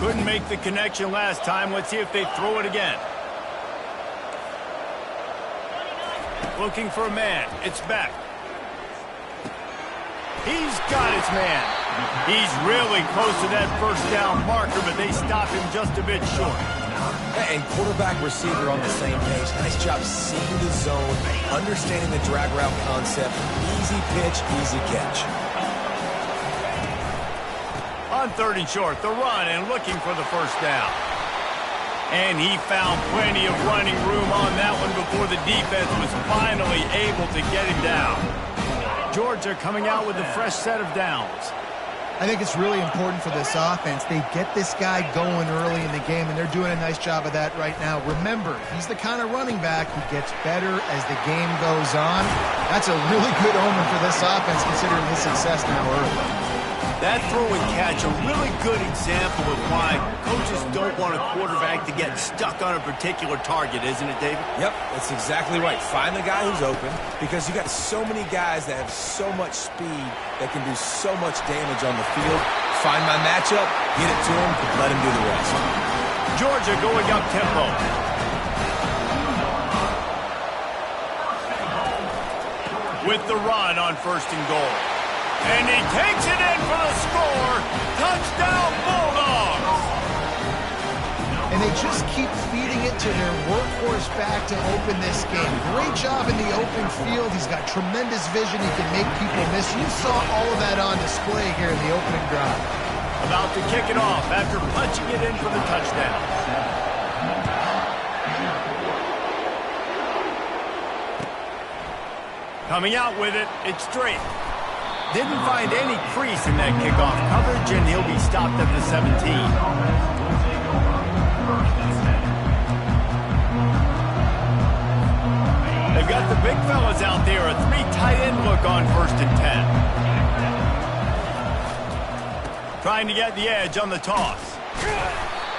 Couldn't make the connection last time. Let's see if they throw it again. Looking for a man. It's back. He's got his man. He's really close to that first down marker, but they stop him just a bit short. And quarterback receiver on the same page. Nice job seeing the zone, understanding the drag route concept. Easy pitch, easy catch. On 3rd and short, the run and looking for the first down. And he found plenty of running room on that one before the defense was finally able to get him down. Georgia coming out with a fresh set of downs. I think it's really important for this offense. They get this guy going early in the game, and they're doing a nice job of that right now. Remember, he's the kind of running back who gets better as the game goes on. That's a really good omen for this offense, considering his success now early. That throw and catch, a really good example of why coaches don't want a quarterback to get stuck on a particular target, isn't it, David? Yep, that's exactly right. Find the guy who's open, because you got so many guys that have so much speed that can do so much damage on the field. Find my matchup, get it to him, let him do the rest. Georgia going up tempo. With the run on 1st and goal. And he takes it in for the score. Touchdown, Bulldogs! And they just keep feeding it to their workhorse back to open this game. Great job in the open field. He's got tremendous vision. He can make people miss. You saw all of that on display here in the opening drive. About to kick it off after punching it in for the touchdown. Coming out with it, it's straight. Didn't find any crease in that kickoff coverage, and he'll be stopped at the 17. They've got the big fellas out there, a 3 tight end look on 1st and 10. Trying to get the edge on the toss.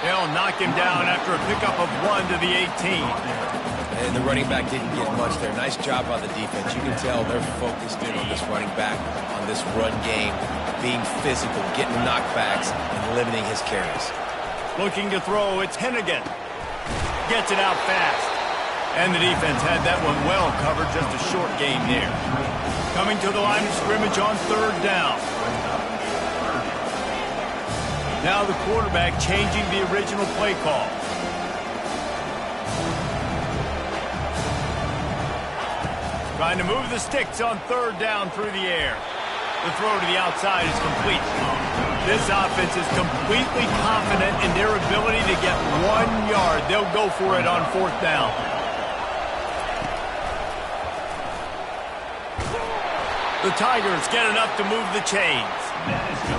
They'll knock him down after a pickup of 1 to the 18. And the running back didn't get much there. Nice job by the defense. You can tell they're focused in on this running back, on this run game, being physical, getting knockbacks, and limiting his carries. Looking to throw, it's Hennigan. Gets it out fast. And the defense had that one well covered, just a short gain there. Coming to the line of scrimmage on 3rd down. Now the quarterback changing the original play call. Trying to move the sticks on 3rd down through the air. The throw to the outside is complete. This offense is completely confident in their ability to get 1 yard. They'll go for it on 4th down. The Tigers get enough to move the chains.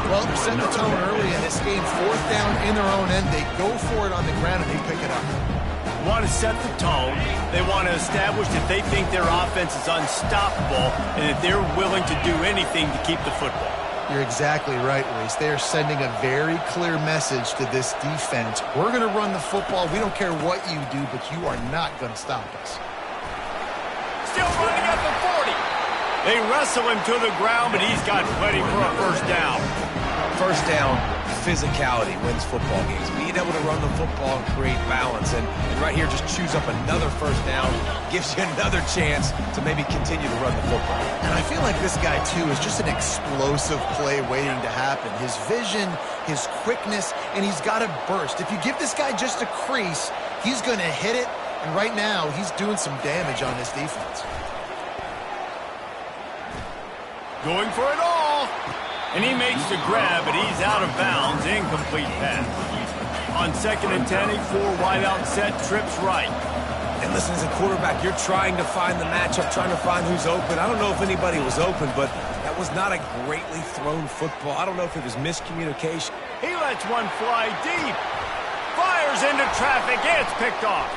Well, set the tone early in this game. 4th down in their own end. They go for it on the ground, and they pick it up. Want to set the tone. They want to establish that they think their offense is unstoppable and that they're willing to do anything to keep the football. You're exactly right, Reese. They are sending a very clear message to this defense. We're going to run the football. We don't care what you do, but you are not going to stop us. Still running at the 40. They wrestle him to the ground, but he's got plenty for a 1st down. 1st down, physicality wins football games. Being able to run the football and create balance. And right here, just choose up another 1st down. Gives you another chance to maybe continue to run the football. And I feel like this guy, too, is just an explosive play waiting to happen. His vision, his quickness, and he's got a burst. If you give this guy just a crease, he's going to hit it. And right now, he's doing some damage on this defense. Going for it all. And he makes the grab, but he's out of bounds. Incomplete pass. On 2nd and 10, a 4-wide-out set, trips right. And listen, as a quarterback, you're trying to find the matchup, trying to find who's open. I don't know if anybody was open, but that was not a greatly thrown football. I don't know if it was miscommunication. He lets one fly deep. Fires into traffic. It's picked off.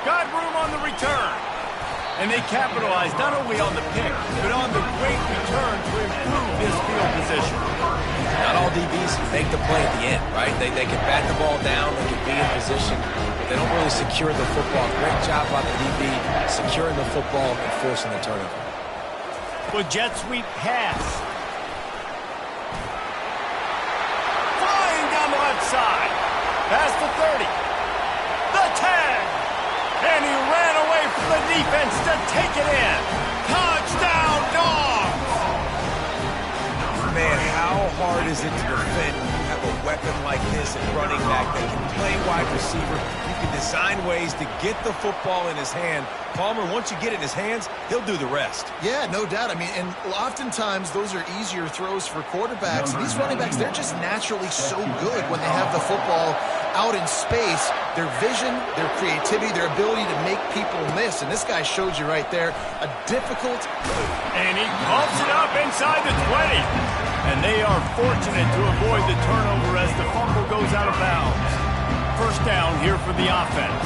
Got room on the return. And they capitalized not only on the pick, but on the great return to improve this field position. Not all DBs make the play at the end, right? They can bat the ball down, they can be in position, but they don't really secure the football. Great job by the DB, securing the football and forcing the turnover. With jet sweep pass. Flying down the left side. Past the 30. The 10. And he ran away from the defense to take it in. Touchdown, Dogs! Man, how hard is it to defend when you have a weapon like this at running back that can play wide receiver? You can design ways to get the football in his hand. Palmer, once you get it in his hands, he'll do the rest. Yeah, no doubt. I mean, and oftentimes those are easier throws for quarterbacks. These running backs, they're just naturally so good when they have the football out in space. Their vision, their creativity, their ability to make people miss. And this guy showed you right there a difficult... And he pumps it up inside the 20. And they are fortunate to avoid the turnover as the fumble goes out of bounds. First down here for the offense.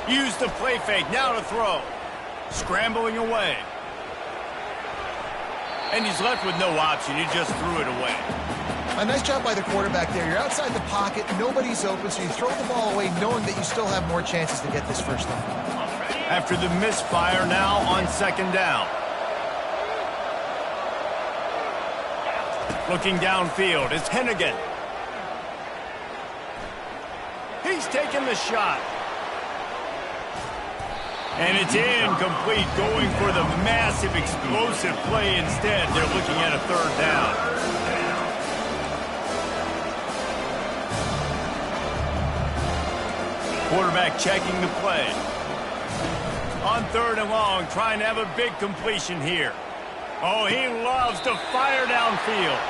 Use the play fake, now to throw. Scrambling away. And he's left with no option. He just threw it away. A nice job by the quarterback there. You're outside the pocket, nobody's open, so you throw the ball away knowing that you still have more chances to get this first down. After the misfire, now on second down. Looking downfield, it's Hennigan. He's taking the shot. And it's incomplete, going for the massive, explosive play instead. They're looking at a third down. Quarterback checking the play. On third and long, trying to have a big completion here. Oh, he loves to fire downfield.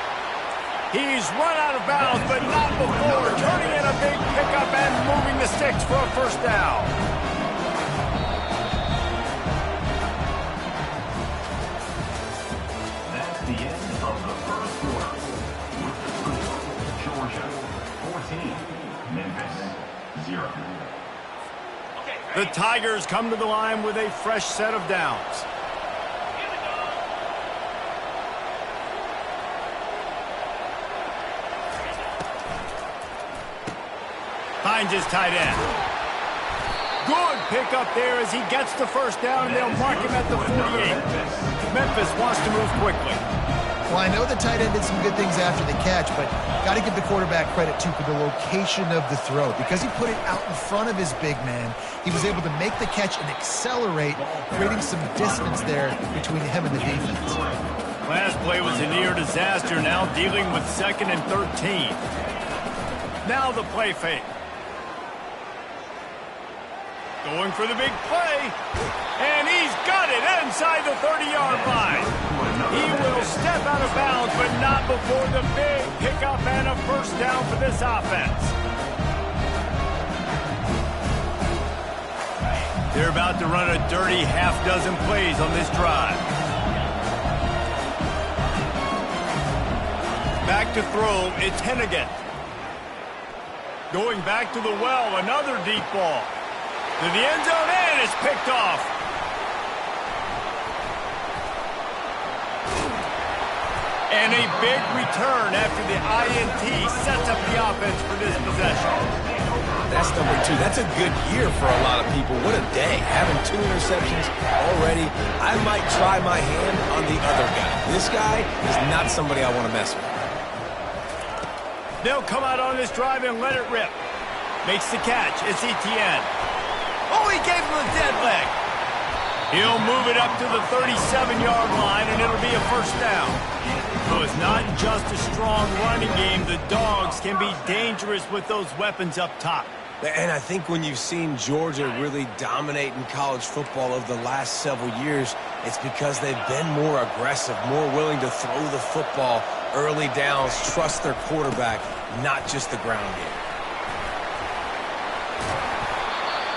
He's run out of bounds, but not before turning in a big pickup and moving the sticks for a first down. That's the end of the first quarter. With the score, Georgia 14, Memphis 0. The Tigers come to the line with a fresh set of downs. Finds his tight end. Good pickup there as he gets the first down, and they'll mark him at the 48. Memphis wants to move quickly. Well, I know the tight end did some good things after the catch, but got to give the quarterback credit, too, for the location of the throw. Because he put it out in front of his big man, he was able to make the catch and accelerate, creating some distance there between him and the defense. Last play was a near disaster, now dealing with 2nd and 13. Now the play fake. Going for the big play, and he's got it inside the 30-yard line. He will step out of bounds, but not before the big pickup and a first down for this offense. They're about to run a dirty half-dozen plays on this drive. Back to throw, it's Hennigan. Going back to the well, another deep ball. To the end zone, and it's picked off. And a big return after the INT sets up the offense for this possession. That's number 2. That's a good year for a lot of people. What a day. Having 2 interceptions already. I might try my hand on the other guy. This guy is not somebody I want to mess with. They'll come out on this drive and let it rip. Makes the catch. It's Etienne. Oh, he gave him a dead leg. He'll move it up to the 37-yard line, and it'll be a first down. So it's not just a strong running game. The Dogs can be dangerous with those weapons up top. And I think when you've seen Georgia really dominate in college football over the last several years, it's because they've been more aggressive, more willing to throw the football early downs, trust their quarterback, not just the ground game.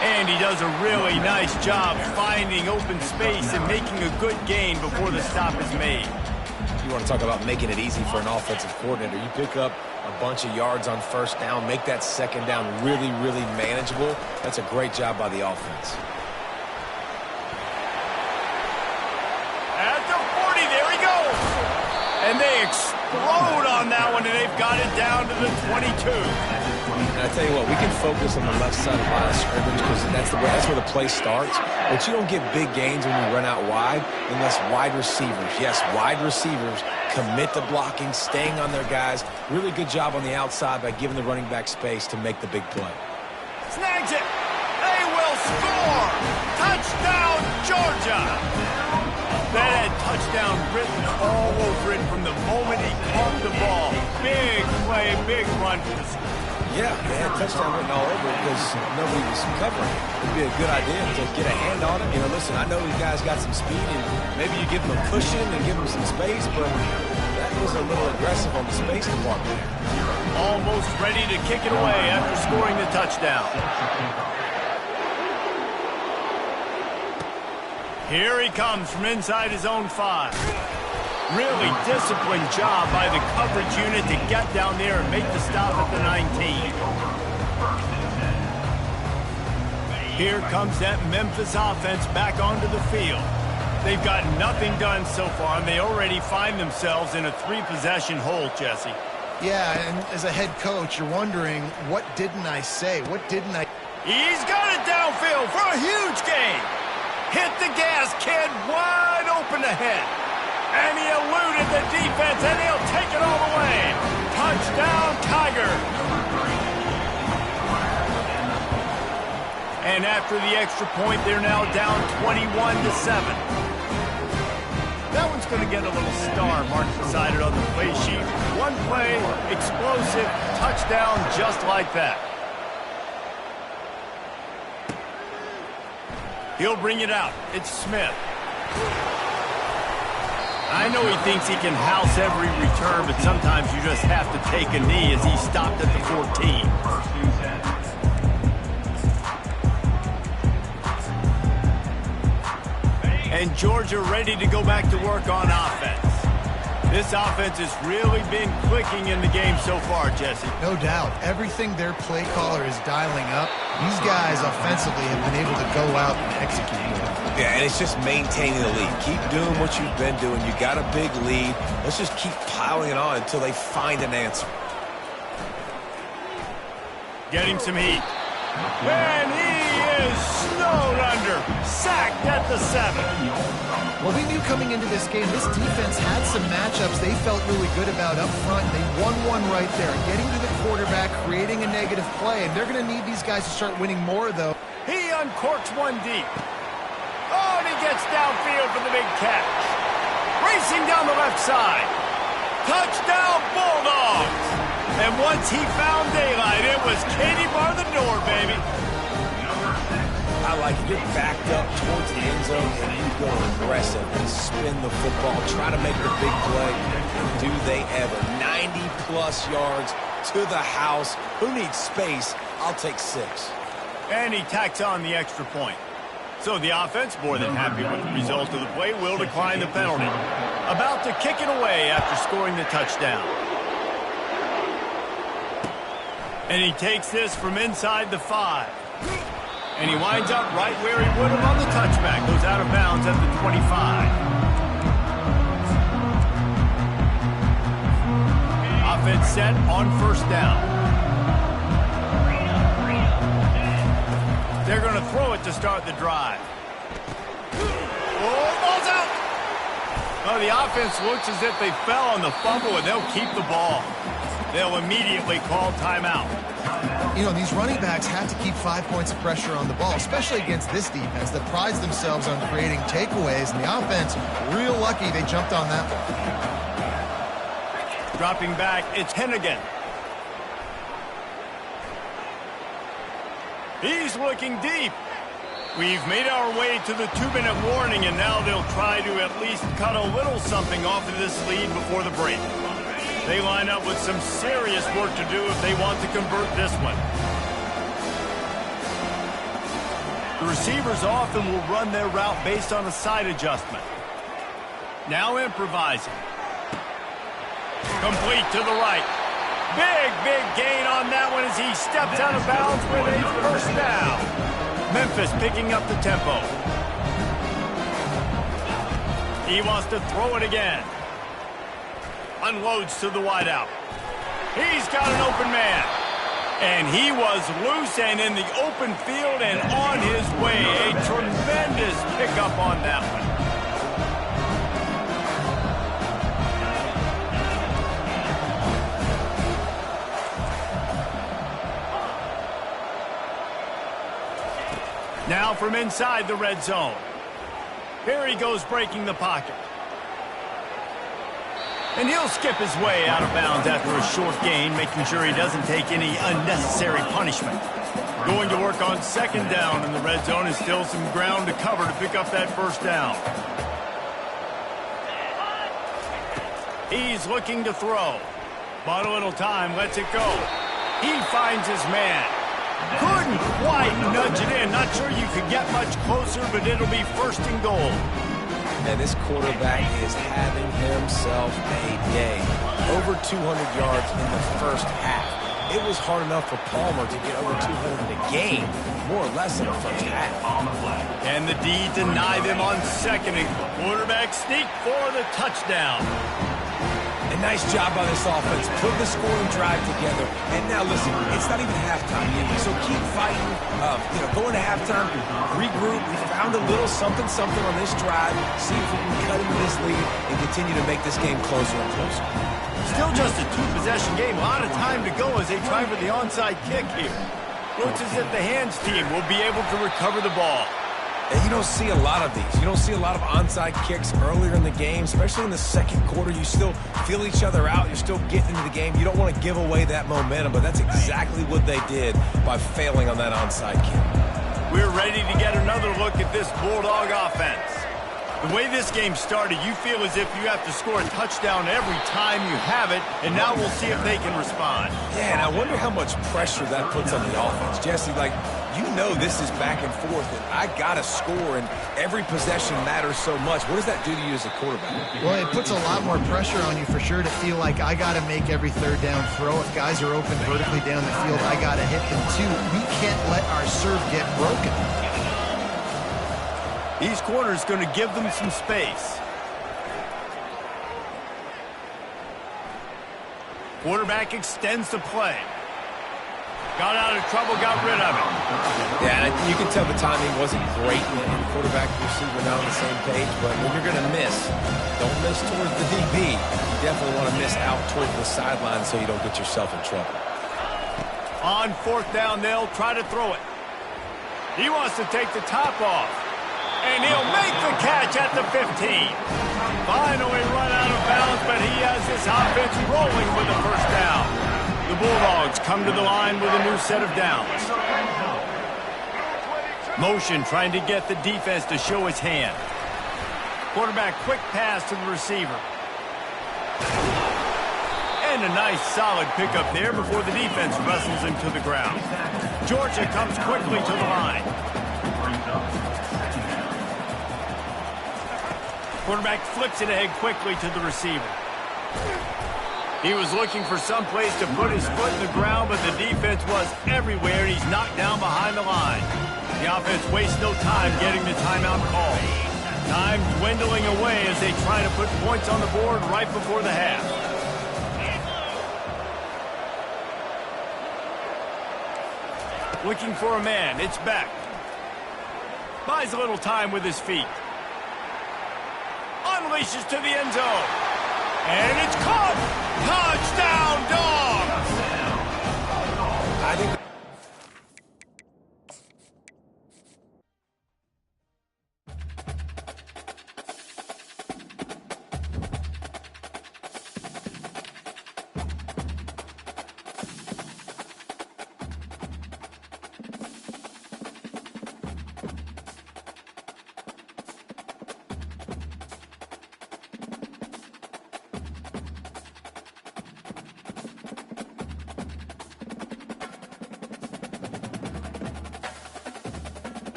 And he does a really nice job finding open space and making a good gain before the stop is made. You want to talk about making it easy for an offensive coordinator. You pick up a bunch of yards on first down, make that second down really, really manageable. That's a great job by the offense. At the 40, there he goes. And they explode on that one, and they've got it down to the 22. And I tell you what, we can focus on the left side of the line of scrimmage because that's where the play starts. But you don't get big gains when you run out wide unless wide receivers, yes, wide receivers, commit to blocking, staying on their guys. Really good job on the outside by giving the running back space to make the big play. Snags it. They will score. Touchdown, Georgia. That had touchdown written all over it from the moment he caught the ball. Big play, big run for the school. Yeah, they had touchdown written all over it because nobody was covering it. It'd be a good idea to get a hand on him. You know, listen, I know these guys got some speed, and maybe you give them a cushion and give them some space, but that was a little aggressive on the space department there. Almost ready to kick it away after scoring the touchdown. Here he comes from inside his own 5. Really disciplined job by the coverage unit to get down there and make the stop at the 19. Here comes that Memphis offense back onto the field. They've got nothing done so far, and they already find themselves in a 3-possession hole, Jesse. Yeah, and as a head coach, you're wondering, what didn't I say? What didn't I... He's got it downfield for a huge gain. Hit the gas, kid, wide open ahead. And he eluded the defense, and he'll take it all the way. Touchdown, Tiger. And after the extra point, they're now down 21-7. That one's going to get a little star marked beside it on the play sheet. One play, explosive, touchdown, just like that. He'll bring it out. It's Smith. I know he thinks he can house every return, but sometimes you just have to take a knee as he stopped at the 14. And Georgia ready to go back to work on offense. This offense has really been clicking in the game so far, Jesse. No doubt. Everything their play caller is dialing up, these guys offensively have been able to go out and execute. Yeah, and it's just maintaining the lead. Keep doing what you've been doing. You got a big lead. Let's just keep piling it on until they find an answer. Getting some heat. And he is snowed under. Sacked at the 7. Well, we knew coming into this game, this defense had some matchups they felt really good about up front. They won one right there, getting to the quarterback, creating a negative play, and they're going to need these guys to start winning more, though. He uncorks one deep. Oh, and he gets downfield for the big catch. Racing down the left side. Touchdown, Bulldogs. And once he found daylight, it was Katie bar the door, baby. I like it. You're backed up towards the end zone, and you go aggressive and spin the football, try to make the big play. Do they ever? 90-plus yards to the house. Who needs space? I'll take 6. And he tacks on the extra point. So the offense, more than happy with the result of the play, will decline the penalty. About to kick it away after scoring the touchdown. And he takes this from inside the 5. And he winds up right where he would have on the touchback. Goes out of bounds at the 25. Offense set on first down. They're going to throw it to start the drive. Oh, ball's out. Oh, the offense looks as if they fell on the fumble, and they'll keep the ball. They'll immediately call timeout. You know, these running backs have to keep 5 points of pressure on the ball, especially against this defense that prides themselves on creating takeaways. And the offense, real lucky they jumped on that one. Dropping back, it's Hennigan. He's looking deep. We've made our way to the 2-minute warning, and now they'll try to at least cut a little something off of this lead before the break. They line up with some serious work to do if they want to convert this one. The receivers often will run their route based on a side adjustment. Now improvising. Complete to the right. Big gain on that one as he steps out of bounds with a first down. Memphis picking up the tempo. He wants to throw it again. Unloads to the wideout. He's got an open man. And he was loose and in the open field and on his way. A tremendous pickup on that one. Now from inside the red zone. Here he goes breaking the pocket. And he'll skip his way out of bounds after a short gain, making sure he doesn't take any unnecessary punishment. Going to work on second down in the red zone and still some ground to cover to pick up that first down. He's looking to throw. But a little time, lets it go. He finds his man. Couldn't quite nudge it in. Not sure you could get much closer, but it'll be first and goal. And this quarterback is having himself a day. Over 200 yards in the first half. It was hard enough for Palmer to get over 200 in a game, more or less in the first half. And the D deny them on second, and quarterback sneak for the touchdown. A nice job by this offense, put the scoring drive together. And now listen, it's not even halftime yet, so keep fighting. Going to halftime, regroup. We found a little something on this drive. See if we can cut into this lead and continue to make this game closer and closer. Still just a two-possession game. A lot of time to go as they try for the onside kick here. Looks as if the hands team will be able to recover the ball. And you don't see a lot of these. You don't see a lot of onside kicks earlier in the game, especially in the second quarter. You still feel each other out. You're still getting into the game. You don't want to give away that momentum, but that's exactly what they did by failing on that onside kick. We're ready to get another look at this Bulldog offense. The way this game started, you feel as if you have to score a touchdown every time you have it, and now we'll see if they can respond. Yeah, and I wonder how much pressure that puts on the offense. Jesse, you know this is back and forth, and I got to score, and every possession matters so much. What does that do to you as a quarterback? Well, it puts a lot more pressure on you for sure to feel like I got to make every third down throw. If guys are open vertically down the field, I got to hit them too. We can't let our serve get broken. These corners going to give them some space. Quarterback extends the play. Got out of trouble, got rid of it. Yeah, and you can tell the timing wasn't great. And the quarterback and receiver not on the same page. But when you're going to miss, don't miss towards the DB. You definitely want to miss out towards the sideline so you don't get yourself in trouble. On fourth down, they'll try to throw it. He wants to take the top off. And he'll make the catch at the 15. Finally run out of bounds, but he has this offense rolling with the first down. The Bulldogs come to the line with a new set of downs. Motion trying to get the defense to show his hand. Quarterback quick pass to the receiver. And a nice solid pickup there before the defense wrestles him to the ground. Georgia comes quickly to the line. Quarterback flips it ahead quickly to the receiver. He was looking for some place to put his foot in the ground, but the defense was everywhere, and he's knocked down behind the line. The offense wastes no time getting the timeout call. Time dwindling away as they try to put points on the board right before the half. Looking for a man. It's Beck. Buys a little time with his feet. Unleashes to the end zone. And it's caught! Touchdown, Dogs! I think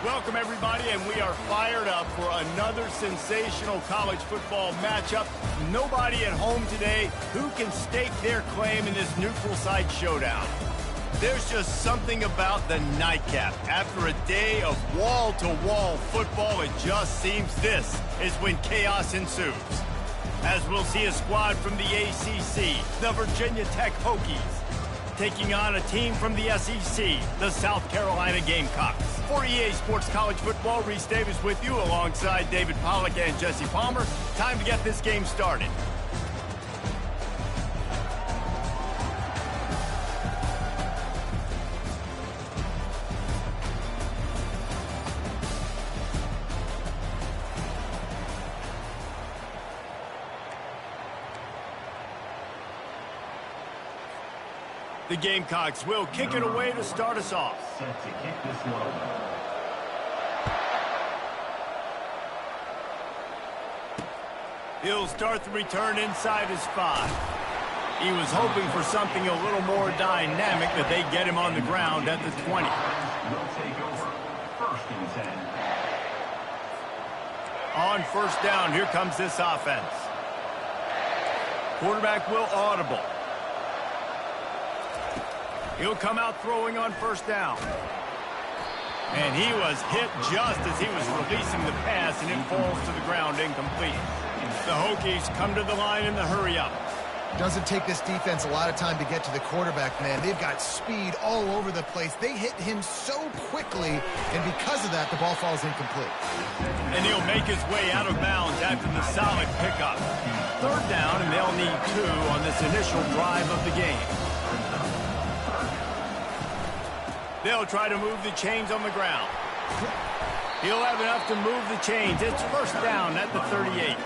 Welcome, everybody, and we are fired up for another sensational college football matchup. Nobody at home today who can stake their claim in this neutral site showdown. There's just something about the nightcap. After a day of wall-to-wall football, it just seems this is when chaos ensues. As we'll see a squad from the ACC, the Virginia Tech Hokies, taking on a team from the SEC, the South Carolina Gamecocks. For EA Sports College Football, Reese Davis with you alongside David Pollack and Jesse Palmer. Time to get this game started. The Gamecocks will kick it away to start us off. Set to kick this one. He'll start the return inside his 5. He was hoping for something a little more dynamic, that they get him on the ground at the 20. Will take over. 1st and 10. On first down, here comes this offense. Quarterback will audible. He'll come out throwing on first down. And he was hit just as he was releasing the pass, and it falls to the ground incomplete. The Hokies come to the line in the hurry-up. Doesn't take this defense a lot of time to get to the quarterback, man. They've got speed all over the place. They hit him so quickly, and because of that, the ball falls incomplete. And he'll make his way out of bounds after the solid pickup. 3rd down, and they'll need 2 on this initial drive of the game. They'll try to move the chains on the ground. He'll have enough to move the chains. It's first down at the 38.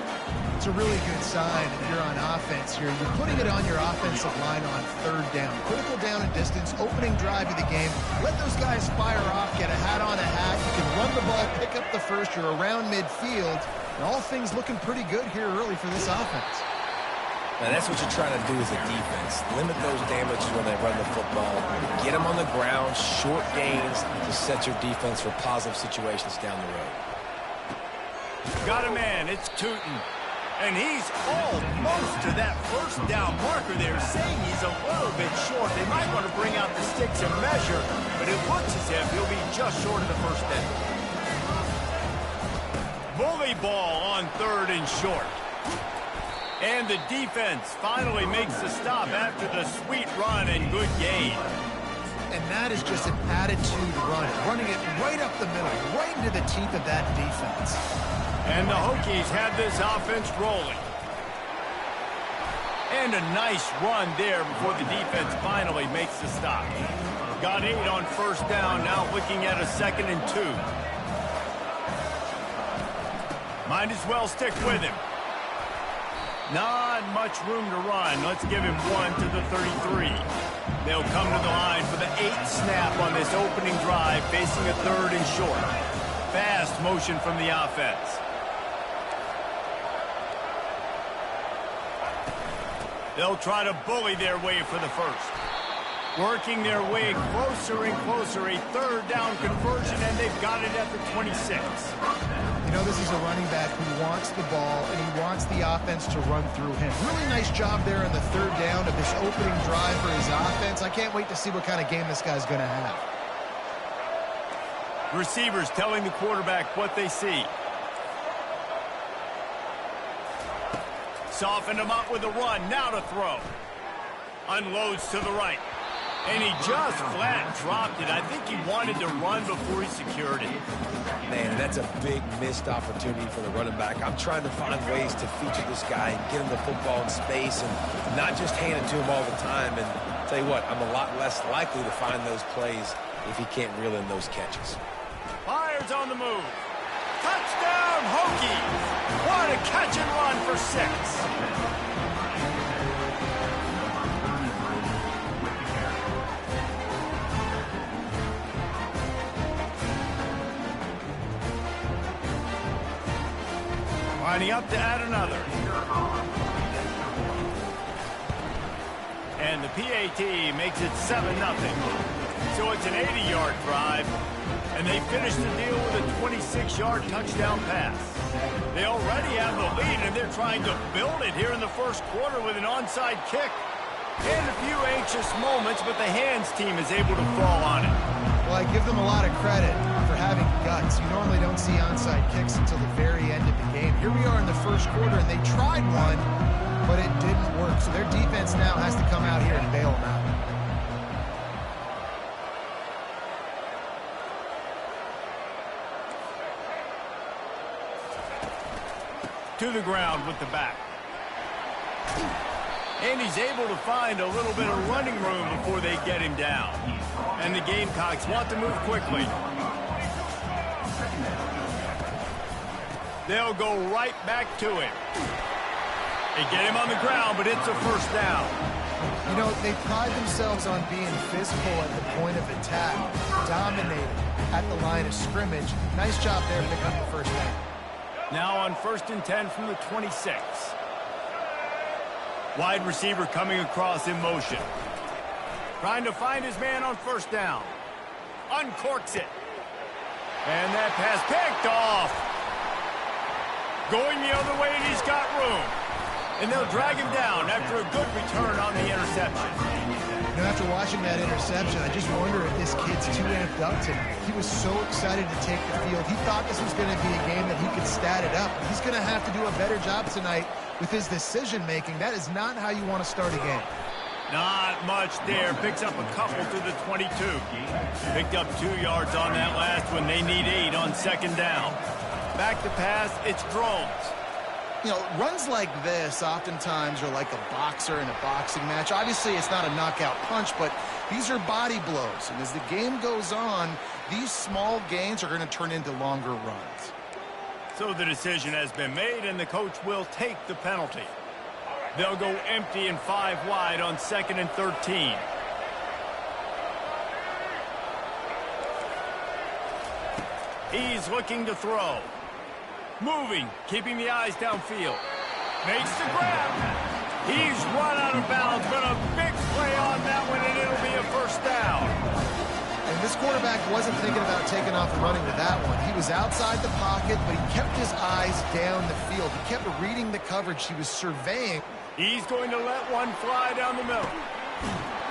It's a really good sign if you're on offense here. You're putting it on your offensive line on 3rd down. Critical down and distance, opening drive of the game. Let those guys fire off, get a hat on a hat. You can run the ball, pick up the first. You're around midfield. And all things looking pretty good here early for this offense. Now, that's what you're trying to do as a defense. Limit those damages when they run the football. Get them on the ground, short gains to set your defense for positive situations down the road. Got a man, it's Tootin. And he's almost to that first down marker there, saying he's a little bit short. They might want to bring out the sticks and measure, but it looks as if he'll be just short of the first down. Bully ball on 3rd and short. And the defense finally makes the stop after the sweet run and good gain. And that is just an attitude run, running it right up the middle, right into the teeth of that defense. And the Hokies have this offense rolling. And a nice run there before the defense finally makes the stop. Got 8 on first down, now looking at a 2nd and 2. Might as well stick with him. Not much room to run. Let's give him 1 to the 33. They'll come to the line for the 8th snap on this opening drive, facing a 3rd and short. Fast motion from the offense. They'll try to bully their way for the first. Working their way closer and closer. A 3rd down conversion, and they've got it at the 26. You know, this is a running back who wants the ball, and he wants the offense to run through him. Really nice job there on the 3rd down of this opening drive for his offense. I can't wait to see what kind of game this guy's going to have. Receivers telling the quarterback what they see. Softened him up with a run. Now to throw. Unloads to the right. And he just flat dropped it. I think he wanted to run before he secured it. Man, that's a big missed opportunity for the running back. I'm trying to find ways to feature this guy and get him the football in space and not just hand it to him all the time. And I'll tell you what, I'm a lot less likely to find those plays if he can't reel in those catches. Fires on the move. Touchdown, Hokies! What a catch and run for 6. Lining up to add another. And the PAT makes it 7-0. So it's an 80-yard drive, and they finish the deal with a 26-yard touchdown pass. They already have the lead, and they're trying to build it here in the first quarter with an onside kick. And a few anxious moments, but the hands team is able to fall on it. Well, I give them a lot of credit for having guts. You normally don't see onside kicks until the very end of the game. Here we are in the first quarter, and they tried one, but it didn't work. So their defense now has to come out here and bail them out. To the ground with the back. And he's able to find a little bit of running room before they get him down. And the Gamecocks want to move quickly. They'll go right back to him. They get him on the ground, but it's a first down. You know, they pride themselves on being physical at the point of attack, dominating at the line of scrimmage. Nice job there picking up the first down. Now on 1st and 10 from the 26. Wide receiver coming across in motion. Trying to find his man on first down. Uncorks it. And that pass picked off. Going the other way, and he's got room. And they'll drag him down after a good return on the interception. You know, after watching that interception, I just wonder if this kid's too amped up tonight. He was so excited to take the field. He thought this was going to be a game that he could stat it up. He's going to have to do a better job tonight with his decision-making. That is not how you want to start a game. Not much there. Picks up a couple to the 22. Picked up 2 yards on that last one. They need 8 on 2nd down. Back to pass, it's Drones. You know, runs like this oftentimes are like a boxer in a boxing match. Obviously, it's not a knockout punch, but these are body blows. And as the game goes on, these small gains are going to turn into longer runs. So the decision has been made, and the coach will take the penalty. They'll go empty and 5 wide on 2nd and 13. He's looking to throw. Moving, keeping the eyes downfield. Makes the grab. He's run out of bounds, but a big play on that one, and it'll be a first down. And this quarterback wasn't thinking about taking off and running with that one. He was outside the pocket, but he kept his eyes down the field. He kept reading the coverage. He was surveying. He's going to let one fly down the middle.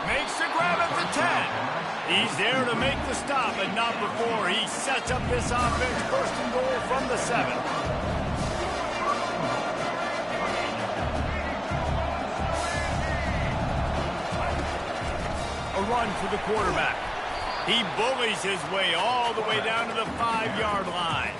Makes the grab at the 10. He's there to make the stop, but not before he sets up this offense. 1st and goal from the 7. A run for the quarterback. He bullies his way all the way down to the 5-yard line.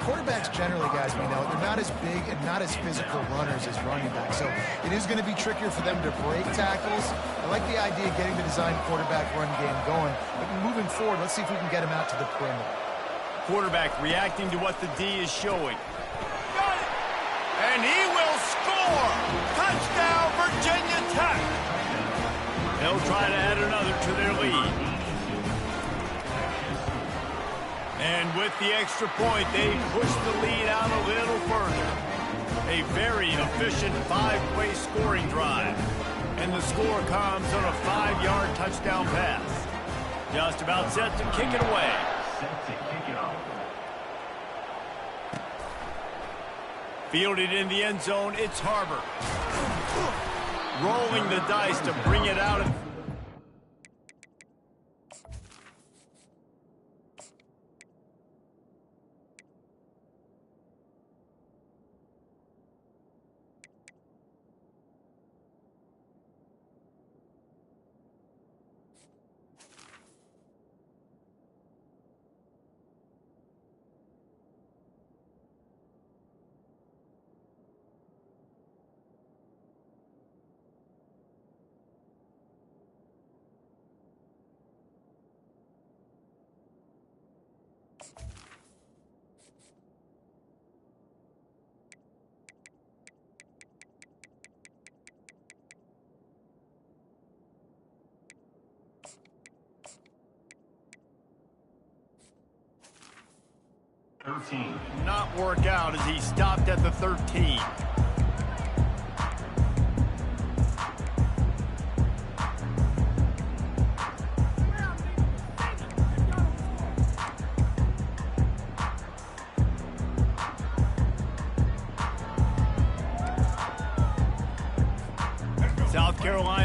Quarterbacks generally, guys, we know, they're not as big and not as physical runners as running backs. So it is going to be trickier for them to break tackles. I like the idea of getting the design quarterback run game going. But moving forward, let's see if we can get him out to the perimeter. Quarterback reacting to what the D is showing. Got it! And he will score! Touchdown, Virginia Tech! They'll try to add another to their lead. And with the extra point, they push the lead out a little further. A very efficient 5-play scoring drive. And the score comes on a 5-yard touchdown pass. Just about set to kick it away. Fielded in the end zone, it's Harbor. Rolling the dice to bring it out. Not work out as he stopped at the 13.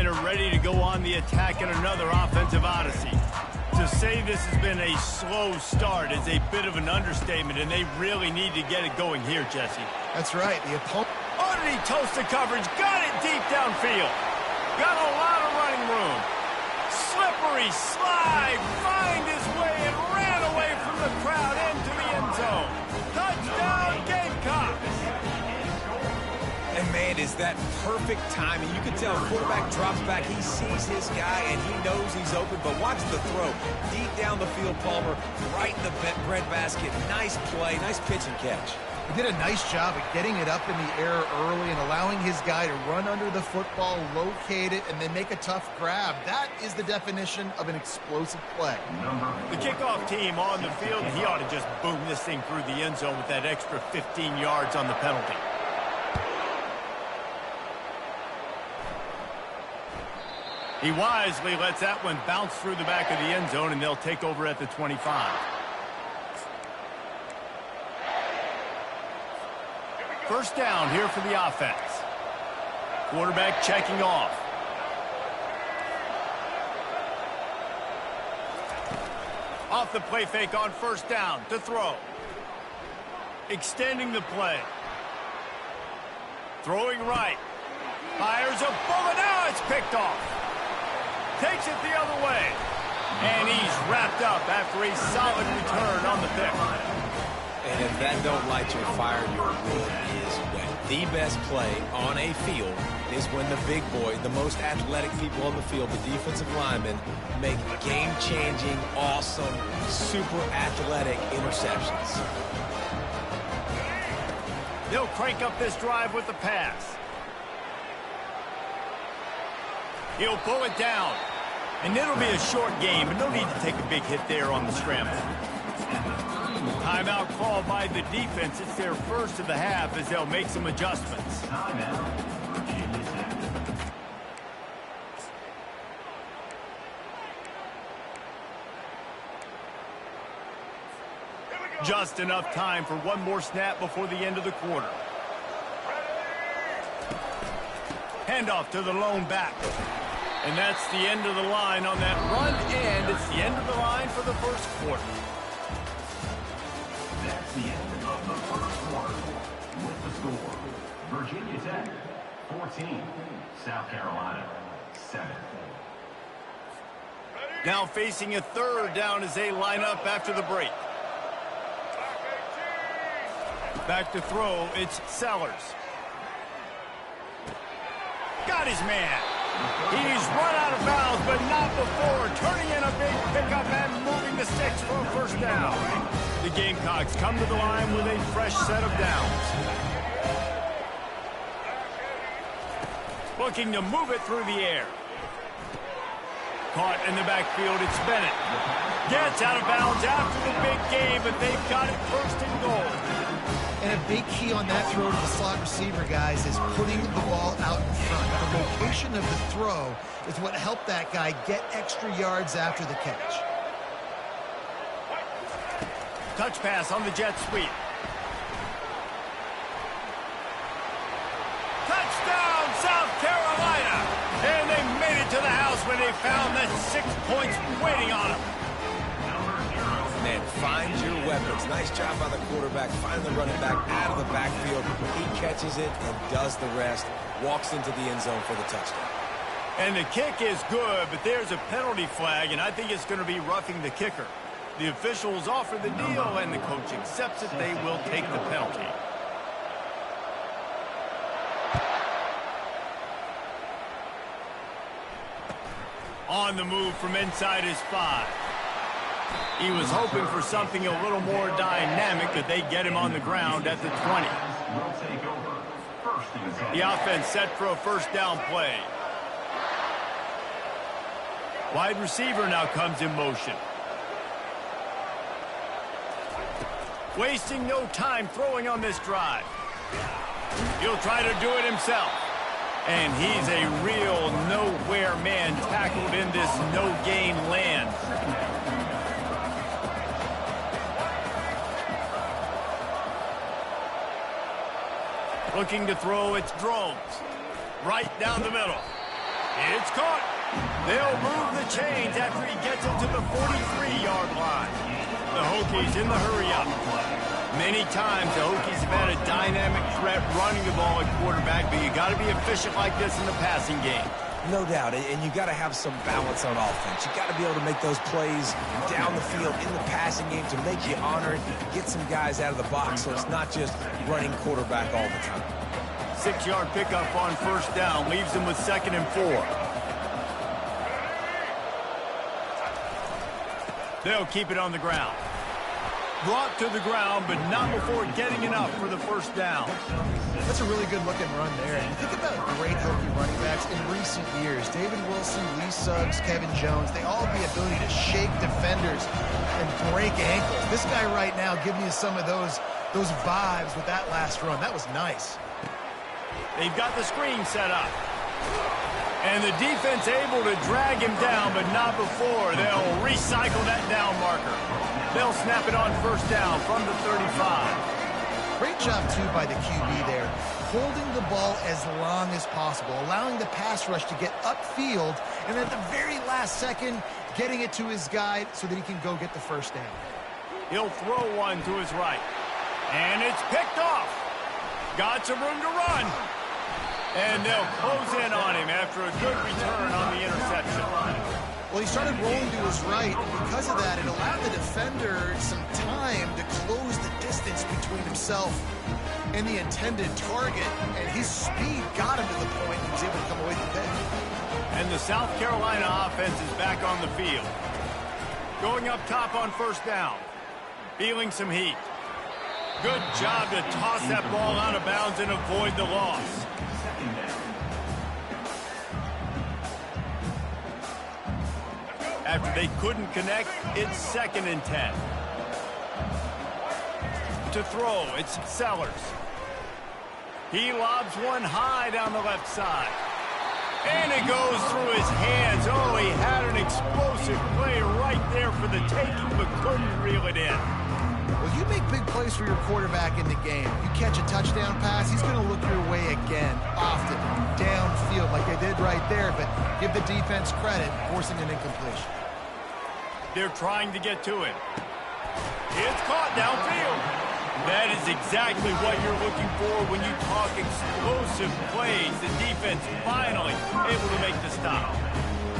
and are ready to go on the attack in another offensive odyssey. To say this has been a slow start is a bit of an understatement, and they really need to get it going here, Jesse. That's right. The opponent... Underneath toast the coverage, got it deep downfield. Got a lot of running room. Slippery slide, find his way and ran away from the crowd into the end zone. Touchdown, Gamecocks! And man, is that perfect timing. You can tell quarterback drops back, he sees his guy, and he knows he's open, but watch the throw. Deep down the field, Palmer, right in the breadbasket. Nice play, nice pitch and catch. He did a nice job of getting it up in the air early and allowing his guy to run under the football, locate it, and then make a tough grab. That is the definition of an explosive play. The kickoff team on the field, he ought to just boom this thing through the end zone with that extra 15 yards on the penalty. He wisely lets that one bounce through the back of the end zone, and they'll take over at the 25. First down here for the offense. Quarterback checking off. Off the play fake on first down to throw. Extending the play. Throwing right. Fires a bullet. Now it's picked off. Takes it the other way. And he's wrapped up after a solid return on the pick. And if that don't light your fire, your wood is wet. The best play on a field is when the big boy, the most athletic people on the field, the defensive linemen, make game-changing, awesome, super athletic interceptions. They'll crank up this drive with the pass. He'll pull it down. And it'll be a short game, but no need to take a big hit there on the scramble. Timeout called by the defense. It's their first of the half as they'll make some adjustments. Just enough time for one more snap before the end of the quarter. Handoff to the lone back. And that's the end of the line on that run, and it's the end of the line for the first quarter. That's the end of the first quarter. With the score, Virginia Tech 14, South Carolina 7. Now facing a third down as they line up after the break. Back to throw, it's Sellers. Got his man. He's run out of bounds, but not before turning in a big pickup and moving the sticks for a first down. The Gamecocks come to the line with a fresh set of downs. Looking to move it through the air. Caught in the backfield, it's Bennett. Gets out of bounds after the big game, but they've got it first and goal. And a big key on that throw to the slot receiver, guys, is putting the ball out in front. The location of the throw is what helped that guy get extra yards after the catch. Touch pass on the jet sweep. Touchdown, South Carolina! And they made it to the house when they found that 6 points waiting on them. Man, find your weapons. Nice job by the quarterback. Find the running back out of the backfield. He catches it and does the rest. Walks into the end zone for the touchdown. And the kick is good, but there's a penalty flag, and I think it's going to be roughing the kicker. The officials offer the deal, and the coach accepts it. They will take the penalty. On the move from inside his 5. He was hoping for something a little more dynamic, but they get him on the ground at the 20. The offense set for a first down play. Wide receiver now comes in motion. Wasting no time throwing on this drive. He'll try to do it himself. And he's a real nowhere man tackled in this no-gain land. Looking to throw, it's Drones. Right down the middle. It's caught. They'll move the chains after he gets it to the 43-yard line. The Hokies in the hurry-up. Many times the Hokies have had a dynamic threat running the ball at quarterback, but you got to be efficient like this in the passing game. No doubt, and you got to have some balance on offense. You got to be able to make those plays down the field in the passing game to make you honor it, get some guys out of the box so it's not just running quarterback all the time. 6-yard pickup on first down leaves them with 2nd and 4. They'll keep it on the ground. Brought to the ground, but not before getting enough for the first down. That's a really good-looking run there. And think about great Hokie running backs in recent years. David Wilson, Lee Suggs, Kevin Jones, they all have the ability to shake defenders and break ankles. This guy right now giving you some of those vibes with that last run. That was nice. They've got the screen set up. And the defense able to drag him down, but not before. They'll recycle that down marker. They'll snap it on first down from the 35. Great job, too, by the QB there, holding the ball as long as possible, allowing the pass rush to get upfield, and at the very last second, getting it to his guy so that he can go get the first down. He'll throw one to his right. And it's picked off. Got some room to run. And they'll close in on him after a good return on the interception. Well, he started rolling to his right, and because of that, it allowed the defender some time to close the distance between himself and the intended target, and his speed got him to the point he was able to come away with the pick. And the South Carolina offense is back on the field. Going up top on first down. Feeling some heat. Good job to toss that ball out of bounds and avoid the loss. After they couldn't connect, it's 2nd and 10. To throw, it's Sellers. He lobs one high down the left side. And it goes through his hands. Oh, he had an explosive play right there for the taking, but couldn't reel it in. Well, you make big plays for your quarterback in the game. You catch a touchdown pass, he's going to look your way again, often, downfield like they did right there, but give the defense credit, forcing an incompletion. They're trying to get to it. It's caught downfield. That is exactly what you're looking for when you talk explosive plays. The defense finally able to make the stop.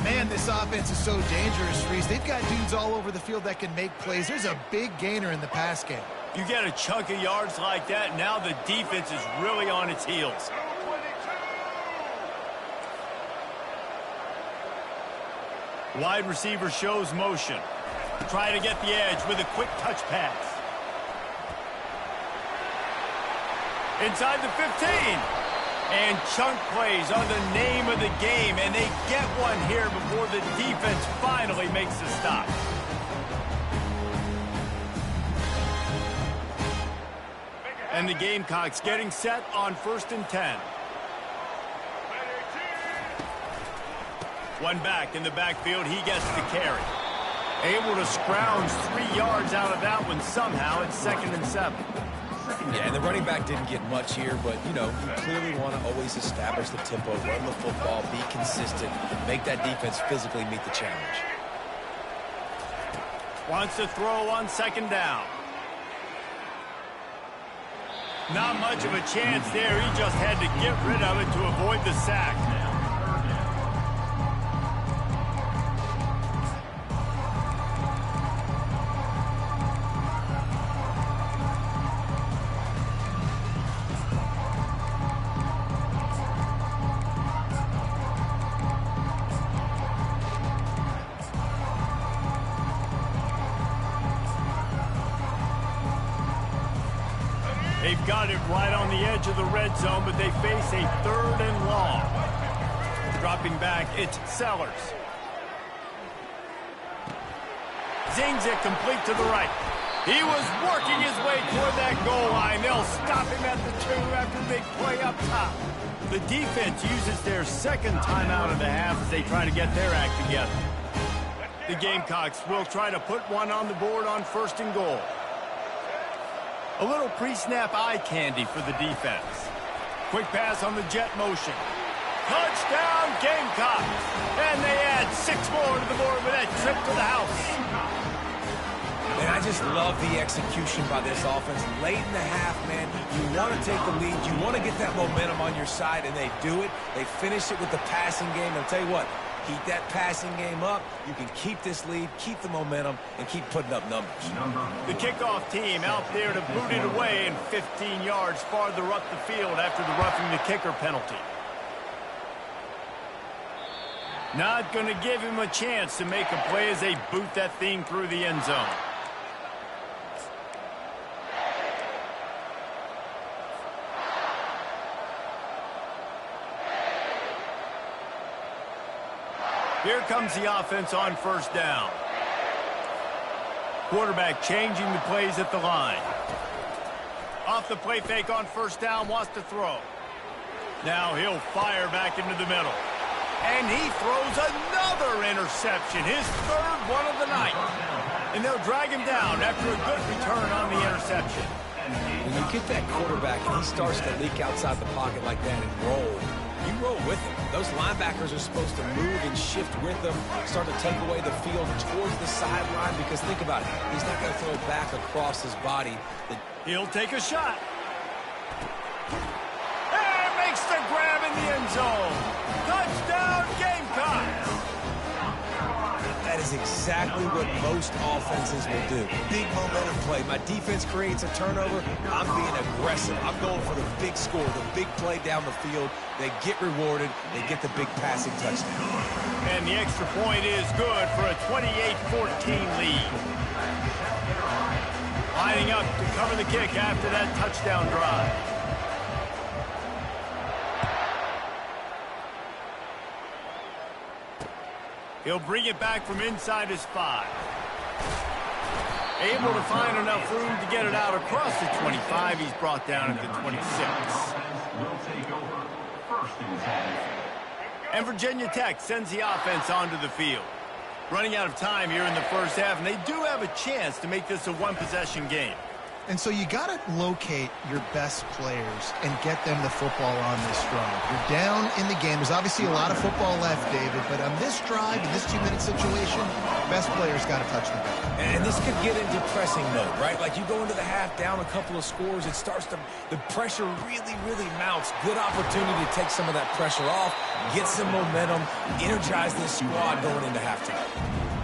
Man, this offense is so dangerous, Reese. They've got dudes all over the field that can make plays. There's a big gainer in the pass game. You get a chunk of yards like that, now the defense is really on its heels. Wide receiver shows motion. Try to get the edge with a quick touch pass. Inside the 15. And chunk plays are the name of the game, and they get one here before the defense finally makes the stop. And the Gamecocks getting set on 1st and 10. One back in the backfield, he gets the carry. Able to scrounge 3 yards out of that one somehow. It's 2nd and 7. Yeah, and the running back didn't get much here, but, you know, you clearly want to always establish the tempo, run the football, be consistent, make that defense physically meet the challenge. Wants to throw on 2nd down. Not much of a chance there. He just had to get rid of it to avoid the sack. They've got it right on the edge of the red zone, but they face a 3rd and long. Dropping back, it's Sellers. Zings it complete to the right. He was working his way toward that goal line. They'll stop him at the 2 after a big play up top. The defense uses their 2nd timeout of the half as they try to get their act together. The Gamecocks will try to put one on the board on 1st and goal. A little pre-snap eye candy for the defense. Quick pass on the jet motion. Touchdown, Gamecocks! And they add 6 more to the board with that trip to the house. And I just love the execution by this offense. Late in the half, man, you want to take the lead. You want to get that momentum on your side, and they do it. They finish it with the passing game. I'll tell you what, keep that passing game up. You can keep this lead, keep the momentum, and keep putting up numbers. The kickoff team out there to boot it away and 15 yards farther up the field after the roughing the kicker penalty. Not going to give him a chance to make a play as they boot that thing through the end zone. Here comes the offense on first down. Quarterback changing the plays at the line. Off the play fake on first down, wants to throw. Now he'll fire back into the middle. And he throws another interception, his 3rd one of the night. And they'll drag him down after a good return on the interception. When you get that quarterback and he starts to leak outside the pocket like that and roll, you roll with him. Those linebackers are supposed to move and shift with them, start to take away the field towards the sideline, because think about it, he's not going to throw it back across his body. He'll take a shot. And makes the grab in the end zone. Touchdown, Gamecocks! That is exactly what most offenses will do. Big momentum play. My defense creates a turnover. I'm being aggressive. I'm going for the big score, the big play down the field. They get rewarded. They get the big passing touchdown. And the extra point is good for a 28-14 lead. Lining up to cover the kick after that touchdown drive. He'll bring it back from inside his 5. Able to find enough room to get it out across the 25. He's brought down at the 26. And Virginia Tech sends the offense onto the field. Running out of time here in the first half, and they do have a chance to make this a one-possession game. And so you got to locate your best players and get them the football on this drive. You're down in the game. There's obviously a lot of football left, David, but on this drive, in this 2-minute situation, best players got to touch the ball. And this could get into pressing mode, right? Like you go into the half down a couple of scores, it starts to, the pressure really, really mounts. Good opportunity to take some of that pressure off, get some momentum, energize this squad going into halftime.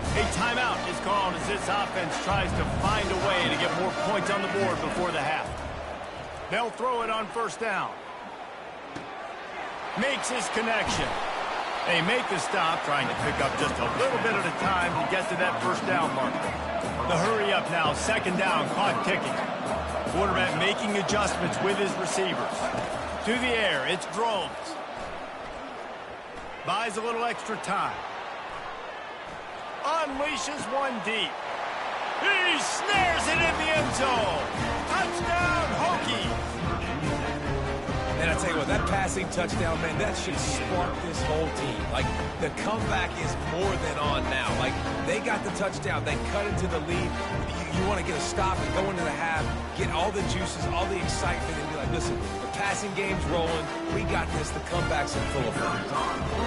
A timeout is called as this offense tries to find a way to get more points on the board before the half. They'll throw it on first down. Makes his connection. They make the stop, trying to pick up just a little bit at a time to get to that first down mark. The hurry up now, second down, clock ticking. Quarterback making adjustments with his receivers. To the air, it's Drones. Buys a little extra time. Unleashes one deep. He snares it in the end zone. Touchdown, Hokie. And I tell you what, that passing touchdown, man, that should spark this whole team. Like, the comeback is more than on now. Like, they got the touchdown. They cut into the lead. You want to get a stop and go into the half, get all the juices, all the excitement, and be like, listen, the passing game's rolling. We got this. The comeback's in full effect.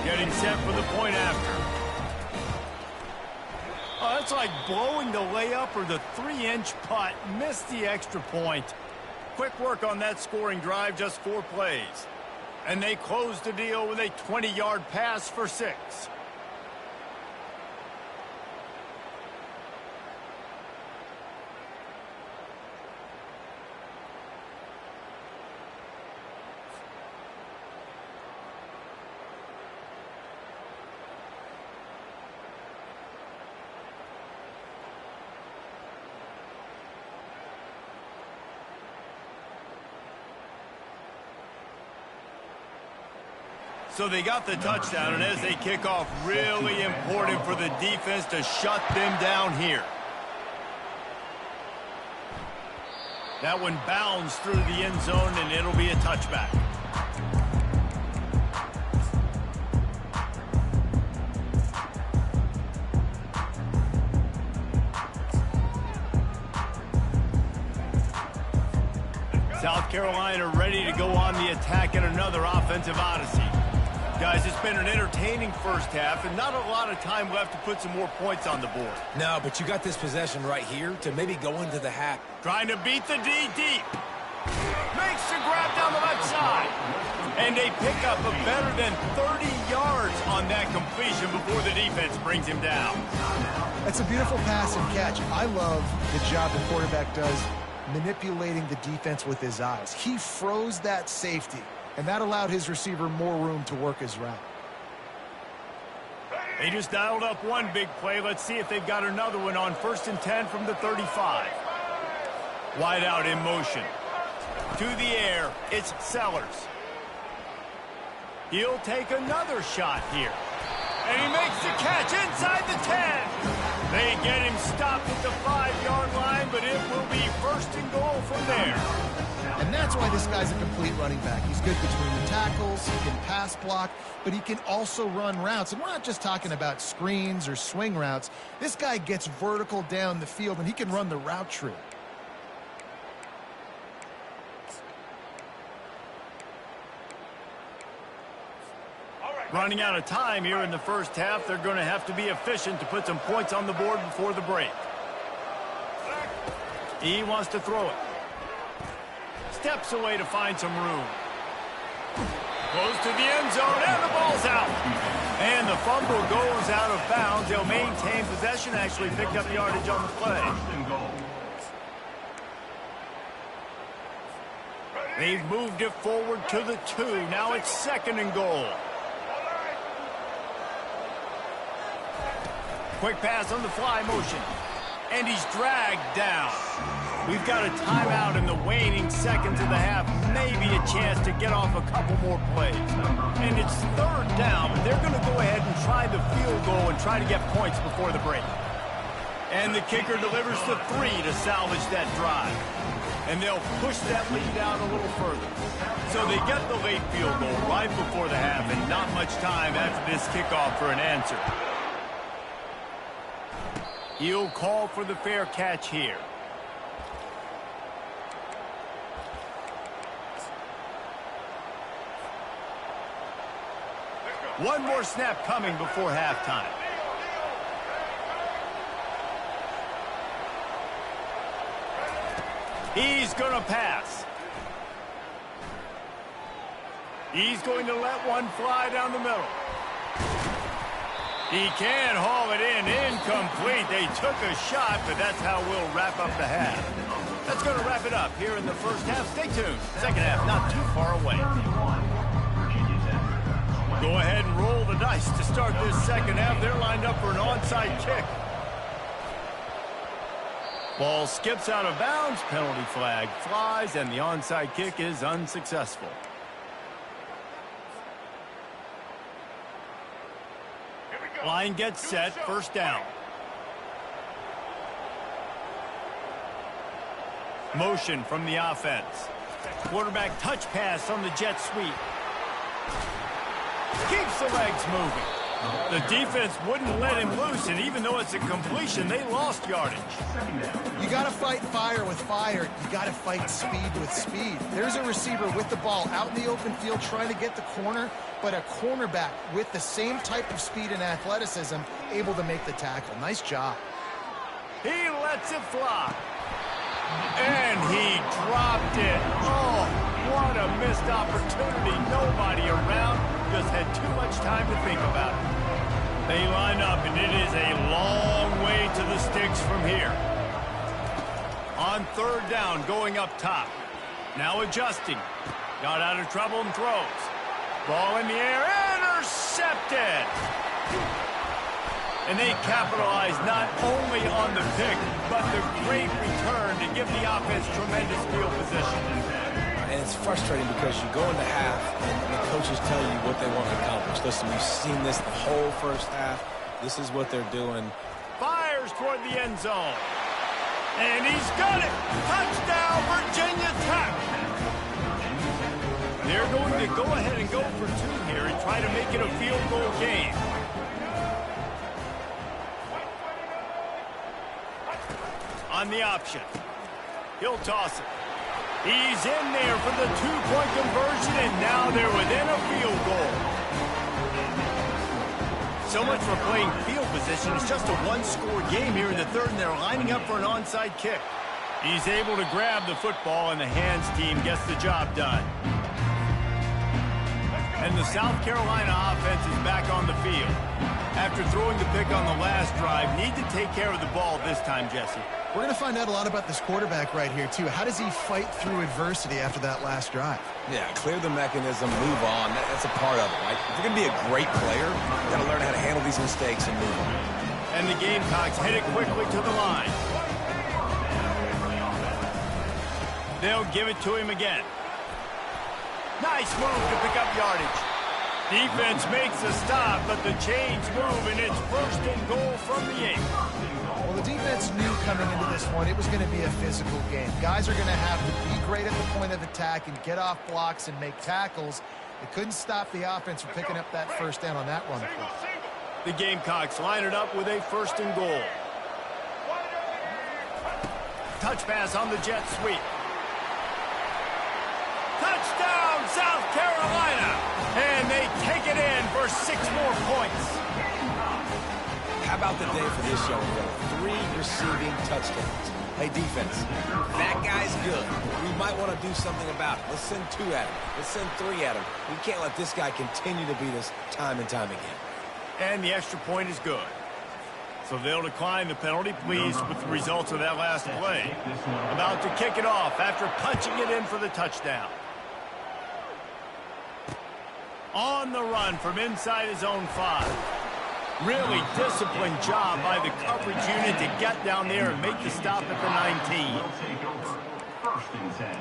Getting set for the point after. Oh, that's like blowing the layup or the 3-inch putt. Missed the extra point. Quick work on that scoring drive, just 4 plays. And they closed the deal with a 20-yard pass for 6. So they got the touchdown, and as they kick off, really important for the defense to shut them down here. That one bounds through the end zone, and it'll be a touchback. South Carolina ready to go on the attack in another offensive odyssey. Guys, it's been an entertaining first half and not a lot of time left to put some more points on the board. No, but you got this possession right here to maybe go into the half. Trying to beat the D deep. Makes the grab down the left side. And they pick up a better than 30 yards on that completion before the defense brings him down. That's a beautiful pass and catch. I love the job the quarterback does manipulating the defense with his eyes. He froze that safety, and that allowed his receiver more room to work his route. They just dialed up one big play. Let's see if they've got another one on 1st and 10 from the 35. Wide out in motion. To the air, it's Sellers. He'll take another shot here. And he makes the catch inside the 10. They get him stopped at the 5-yard line, but it will be 1st and goal from there. And that's why this guy's a complete running back. He's good between the tackles, he can pass block, but he can also run routes. And we're not just talking about screens or swing routes. This guy gets vertical down the field, and he can run the route tree. Running out of time here in the first half. They're going to have to be efficient to put some points on the board before the break. He wants to throw it. Steps away to find some room. Goes to the end zone, and the ball's out. And the fumble goes out of bounds. They'll maintain possession, actually picked up yardage on the play. They've moved it forward to the 2. Now it's 2nd and goal. Quick pass on the fly motion. And he's dragged down. We've got a timeout in the waning seconds of the half. Maybe a chance to get off a couple more plays. And it's 3rd down, but they're going to go ahead and try the field goal and try to get points before the break. And the kicker delivers the 3 to salvage that drive. And they'll push that lead out a little further. So they get the late field goal right before the half, and not much time after this kickoff for an answer. He'll call for the fair catch here. One more snap coming before halftime. He's going to pass. He's going to let one fly down the middle. He can haul it in. Incomplete. They took a shot, but that's how we'll wrap up the half. That's going to wrap it up here in the first half. Stay tuned. Second half not too far away. Go ahead and roll the dice to start this second half. They're lined up for an onside kick. Ball skips out of bounds. Penalty flag flies, and the onside kick is unsuccessful. Line gets set, 1st down. Motion from the offense. Quarterback touch pass on the jet sweep. Keeps the legs moving. The defense wouldn't let him loose, and even though it's a completion, they lost yardage. You got to fight fire with fire. You got to fight speed with speed. There's a receiver with the ball out in the open field trying to get the corner, but a cornerback with the same type of speed and athleticism able to make the tackle. Nice job. He lets it fly. And he dropped it. Oh, what a missed opportunity. Nobody around. Just had too much time to think about it. They line up, and it is a long way to the sticks from here. On 3rd down, going up top. Now adjusting. Got out of trouble and throws. Ball in the air, intercepted. And they capitalize not only on the pick, but the great return to give the offense tremendous field position. And it's frustrating because you go into half and the coaches tell you what they want to accomplish. Listen, we've seen this the whole first half. This is what they're doing. Fires toward the end zone. And he's got it. Touchdown, Virginia Tech. They're going to go ahead and go for 2 here and try to make it a field goal game. On the option. He'll toss it. He's in there for the 2-point conversion, and now they're within a field goal. So much for playing field position. It's just a one-score game here in the third, and they're lining up for an onside kick. He's able to grab the football, and the hands team gets the job done. And the South Carolina offense is back on the field. After throwing the pick on the last drive, need to take care of the ball this time, Jesse. We're going to find out a lot about this quarterback right here, too. How does he fight through adversity after that last drive? Yeah, clear the mechanism, move on. That's a part of it, right? If you're going to be a great player, you've got to learn how to handle these mistakes and move on. And the Gamecocks head it quickly to the line. They'll give it to him again. Nice move to pick up yardage. Defense makes a stop, but the chains move, and it's first and goal from the 8. Well, the defense knew coming into this one it was going to be a physical game. Guys are going to have to be great at the point of attack and get off blocks and make tackles. They couldn't stop the offense from picking up that first down on that run play. The Gamecocks line it up with a first and goal. Touch pass on the jet sweep. Touchdown, South Carolina! And they take it in for 6 more points. How about the day for this young fella? 3 receiving touchdowns. Hey, defense, that guy's good. We might want to do something about it. Let's send 2 at him. Let's send 3 at him. We can't let this guy continue to beat us time and time again. And the extra point is good. So they'll decline the penalty, pleased with the results of that last play. About to kick it off after punching it in for the touchdown. On the run from inside his own 5. Really disciplined job by the coverage unit to get down there and make the stop at the 19. Will take over. First and 10.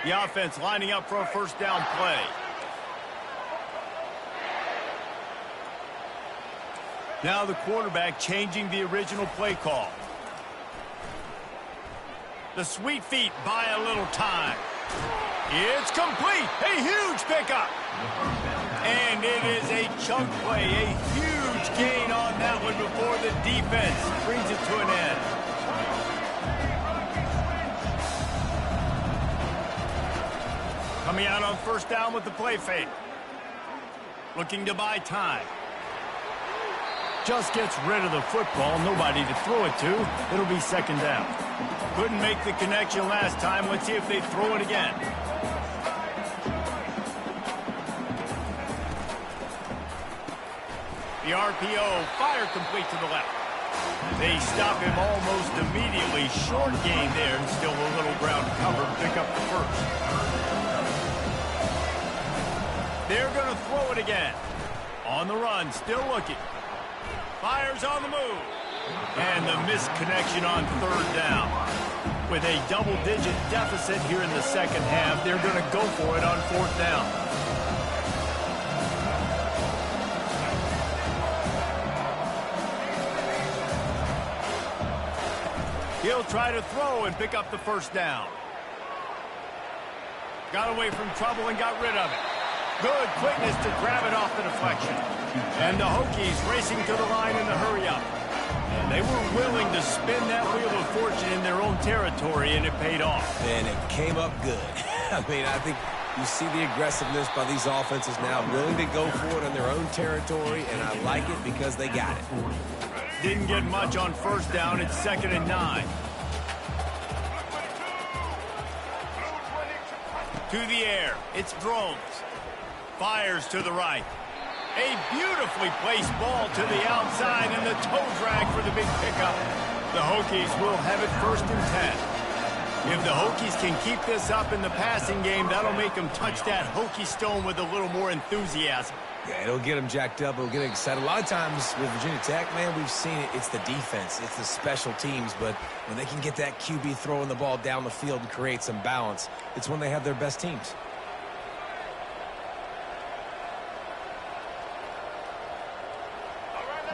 The offense lining up for a first down play. Now the quarterback changing the original play call. The sweet feet buy a little time. It's complete. A huge pickup. And it is a chunk play. A huge gain on that one before the defense brings it to an end. Coming out on first down with the play fake. Looking to buy time. Just gets rid of the football. Nobody to throw it to. It'll be second down. Couldn't make the connection last time. Let's see if they throw it again. The RPO, fire complete to the left. They stop him almost immediately. Short gain there, and still a little ground cover to pick up the first. They're going to throw it again. On the run, still looking. Fires on the move. And the missed connection on third down. With a double-digit deficit here in the second half, they're going to go for it on fourth down. He'll try to throw and pick up the first down. Got away from trouble and got rid of it. Good quickness to grab it off the deflection. And the Hokies racing to the line in the hurry-up. They were willing to spin that wheel of fortune in their own territory, and it paid off. And it came up good. I mean, I think you see the aggressiveness by these offenses now, willing to go for it in their own territory, and I like it because they got it. Didn't get much on first down. It's 2nd and 9. To the air. It's Drones. Fires to the right. A beautifully placed ball to the outside, and the toe drag for the big pickup. The Hokies will have it 1st and 10. If the Hokies can keep this up in the passing game, that'll make them touch that Hokie stone with a little more enthusiasm. Yeah, it'll get them jacked up. It'll get them excited. A lot of times with Virginia Tech, man, we've seen it. It's the defense. It's the special teams. But when they can get that QB throwing the ball down the field and create some balance, it's when they have their best teams.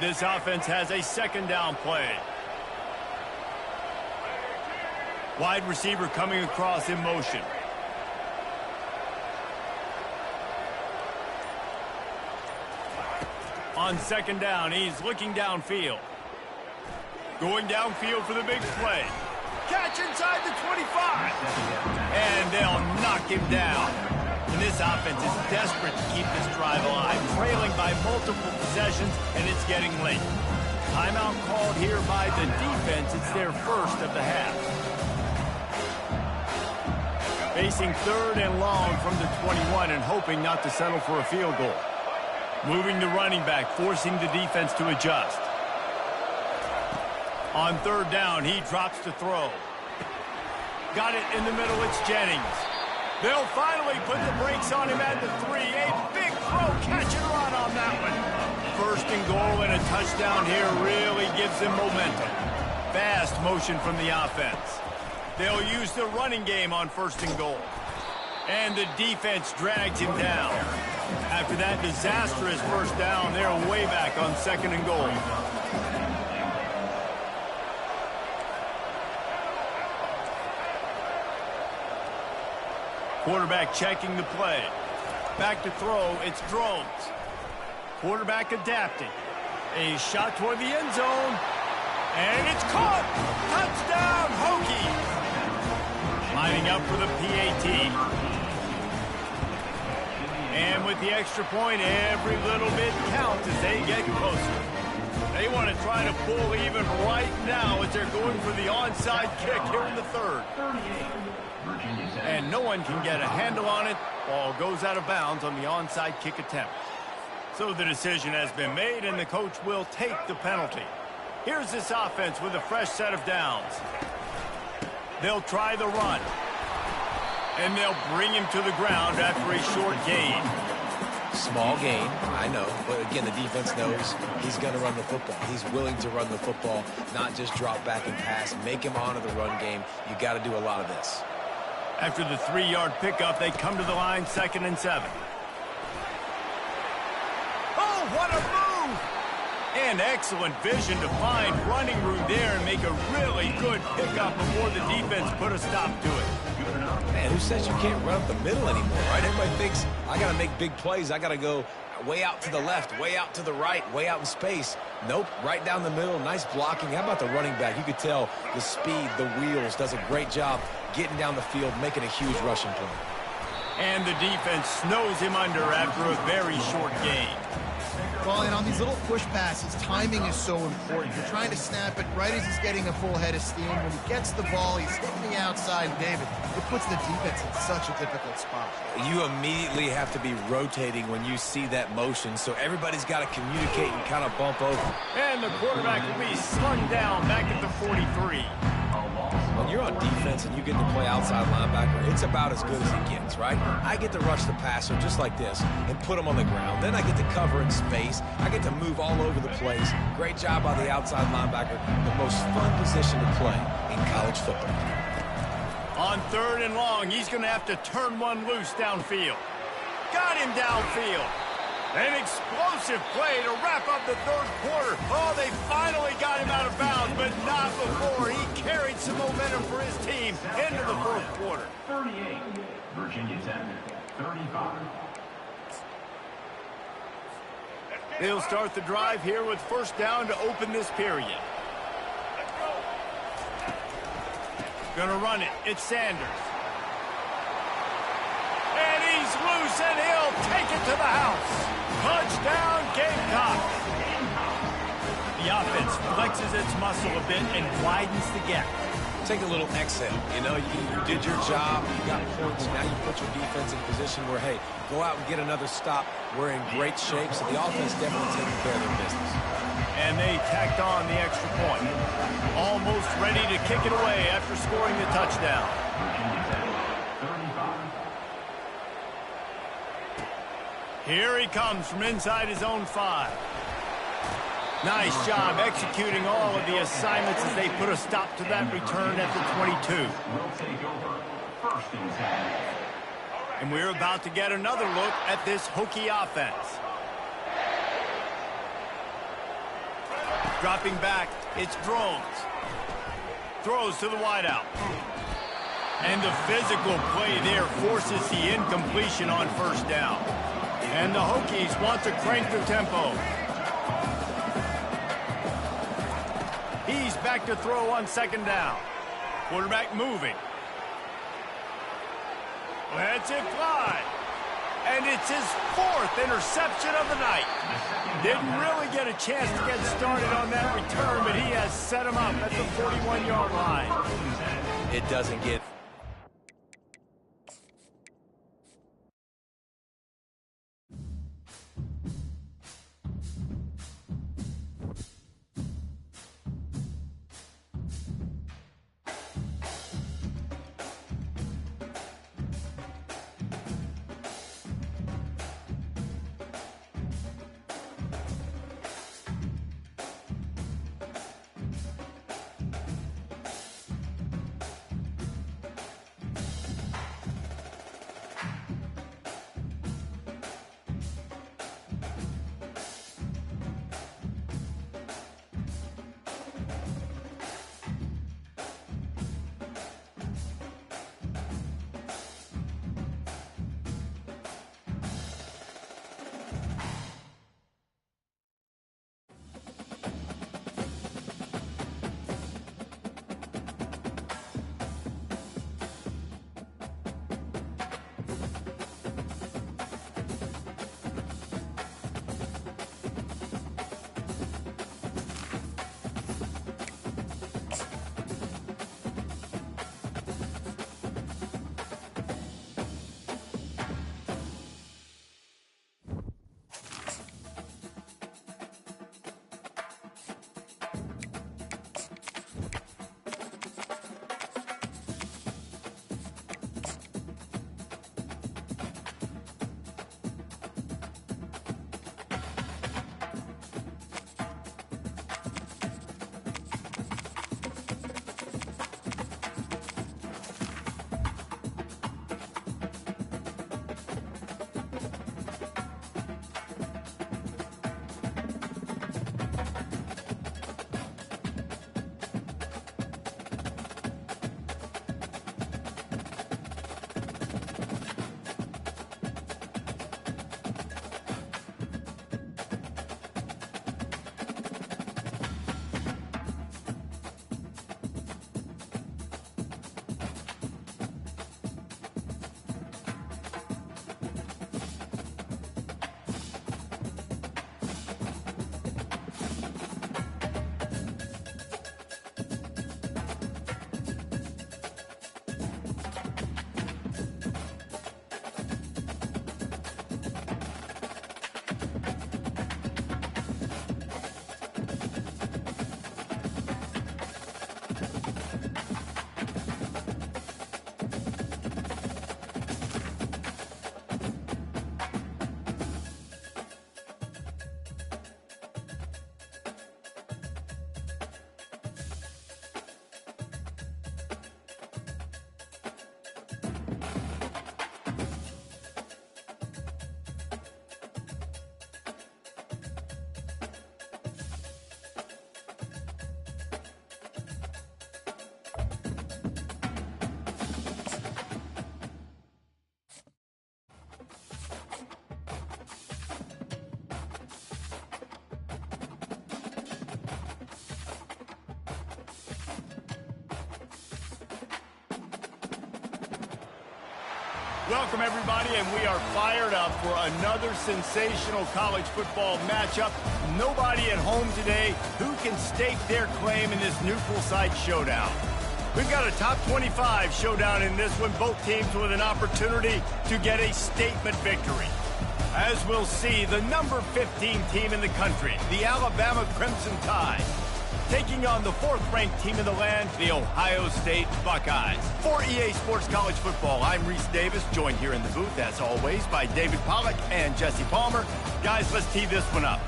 This offense has a 2nd down play. Wide receiver coming across in motion. On 2nd down, he's looking downfield. Going downfield for the big play. Catch inside the 25. And they'll knock him down. And this offense is desperate to keep this drive alive, trailing by multiple possessions, and it's getting late. Timeout called here by the defense. It's their first of the half. Facing 3rd and long from the 21 and hoping not to settle for a field goal. Moving the running back, forcing the defense to adjust. On 3rd down, he drops to throw. Got it in the middle, it's Jennings. They'll finally put the brakes on him at the 3. A big throw, catch and run on that one. 1st and goal and a touchdown here really gives them momentum. Fast motion from the offense. They'll use the running game on 1st and goal. And the defense drags him down. After that disastrous 1st down, they're way back on 2nd and goal. Quarterback checking the play. Back to throw, it's Drones. Quarterback adapting. A shot toward the end zone. And it's caught! Touchdown, Hokies! Lining up for the PAT. And with the extra point, every little bit counts as they get closer. They want to try to pull even right now as they're going for the onside kick here in the 3rd. And no one can get a handle on it. Ball goes out of bounds on the onside kick attempt. So the decision has been made, and the coach will take the penalty. Here's this offense with a fresh set of downs. They'll try the run. And they'll bring him to the ground after a short gain. Small gain, I know, but again, the defense knows he's going to run the football. He's willing to run the football, not just drop back and pass, make him honor the run game. You got to do a lot of this. After the 3-yard pickup, they come to the line, 2nd and 7. Oh, what a move! And excellent vision to find running room there and make a really good pickup before the defense put a stop to it. Man, who says you can't run up the middle anymore, right? Everybody thinks, I got to make big plays. I got to go way out to the left, way out to the right, way out in space. Nope, right down the middle, nice blocking. How about the running back? You could tell the speed, the wheels, does a great job getting down the field, making a huge rushing play. And the defense snows him under after a very short gain. Well, and on these little push passes, timing is so important. You're trying to snap it right as he's getting a full head of steam. When he gets the ball, he's hitting the outside, David. It puts the defense in such a difficult spot. You immediately have to be rotating when you see that motion, so everybody's got to communicate and kind of bump over. And the quarterback will be slung down back at the 43. When you're on defense and you get to play outside linebacker, it's about as good as it gets, right? I get to rush the passer just like this and put him on the ground. Then I get to cover in space. I get to move all over the place. Great job by the outside linebacker. The most fun position to play in college football. On 3rd and long, he's going to have to turn one loose downfield. Got him downfield. An explosive play to wrap up the 3rd quarter. Oh, they finally got him out of bounds, but not before. He carried some momentum for his team into the 4th quarter. 38, Virginia Tech, 35. They'll start the drive here with 1st down to open this period. Gonna run it. It's Sanders. And he's loose, and he'll take it to the house. Touchdown, Gamecocks. The offense flexes its muscle a bit and widens the gap. Take a little exhale. You know, you did your job. You got points. Now you put your defense in position where, hey, go out and get another stop. We're in great shape, so the offense definitely taking care of their business. And they tacked on the extra point. Almost ready to kick it away after scoring the touchdown. Here he comes from inside his own 5. Nice job executing all of the assignments as they put a stop to that return at the 22. And we're about to get another look at this Hokie offense. Dropping back, it's Drones. Throws to the wideout. And the physical play there forces the incompletion on 1st down. And the Hokies want to crank the tempo. He's back to throw on 2nd down. Quarterback moving. Lets it fly. And it's his 4th interception of the night. Didn't really get a chance to get started on that return, but he has set him up at the 41-yard line. It doesn't get... Welcome, everybody, and we are fired up for another sensational college football matchup. Nobody at home today who can stake their claim in this neutral-site showdown. We've got a top 25 showdown in this one, both teams with an opportunity to get a statement victory. As we'll see, the number 15 team in the country, the Alabama Crimson Tide, taking on the 4th-ranked team in the land, the Ohio State Buckeyes. For EA Sports College Football, I'm Reese Davis, joined here in the booth, as always, by David Pollack and Jesse Palmer. Guys, let's tee this one up.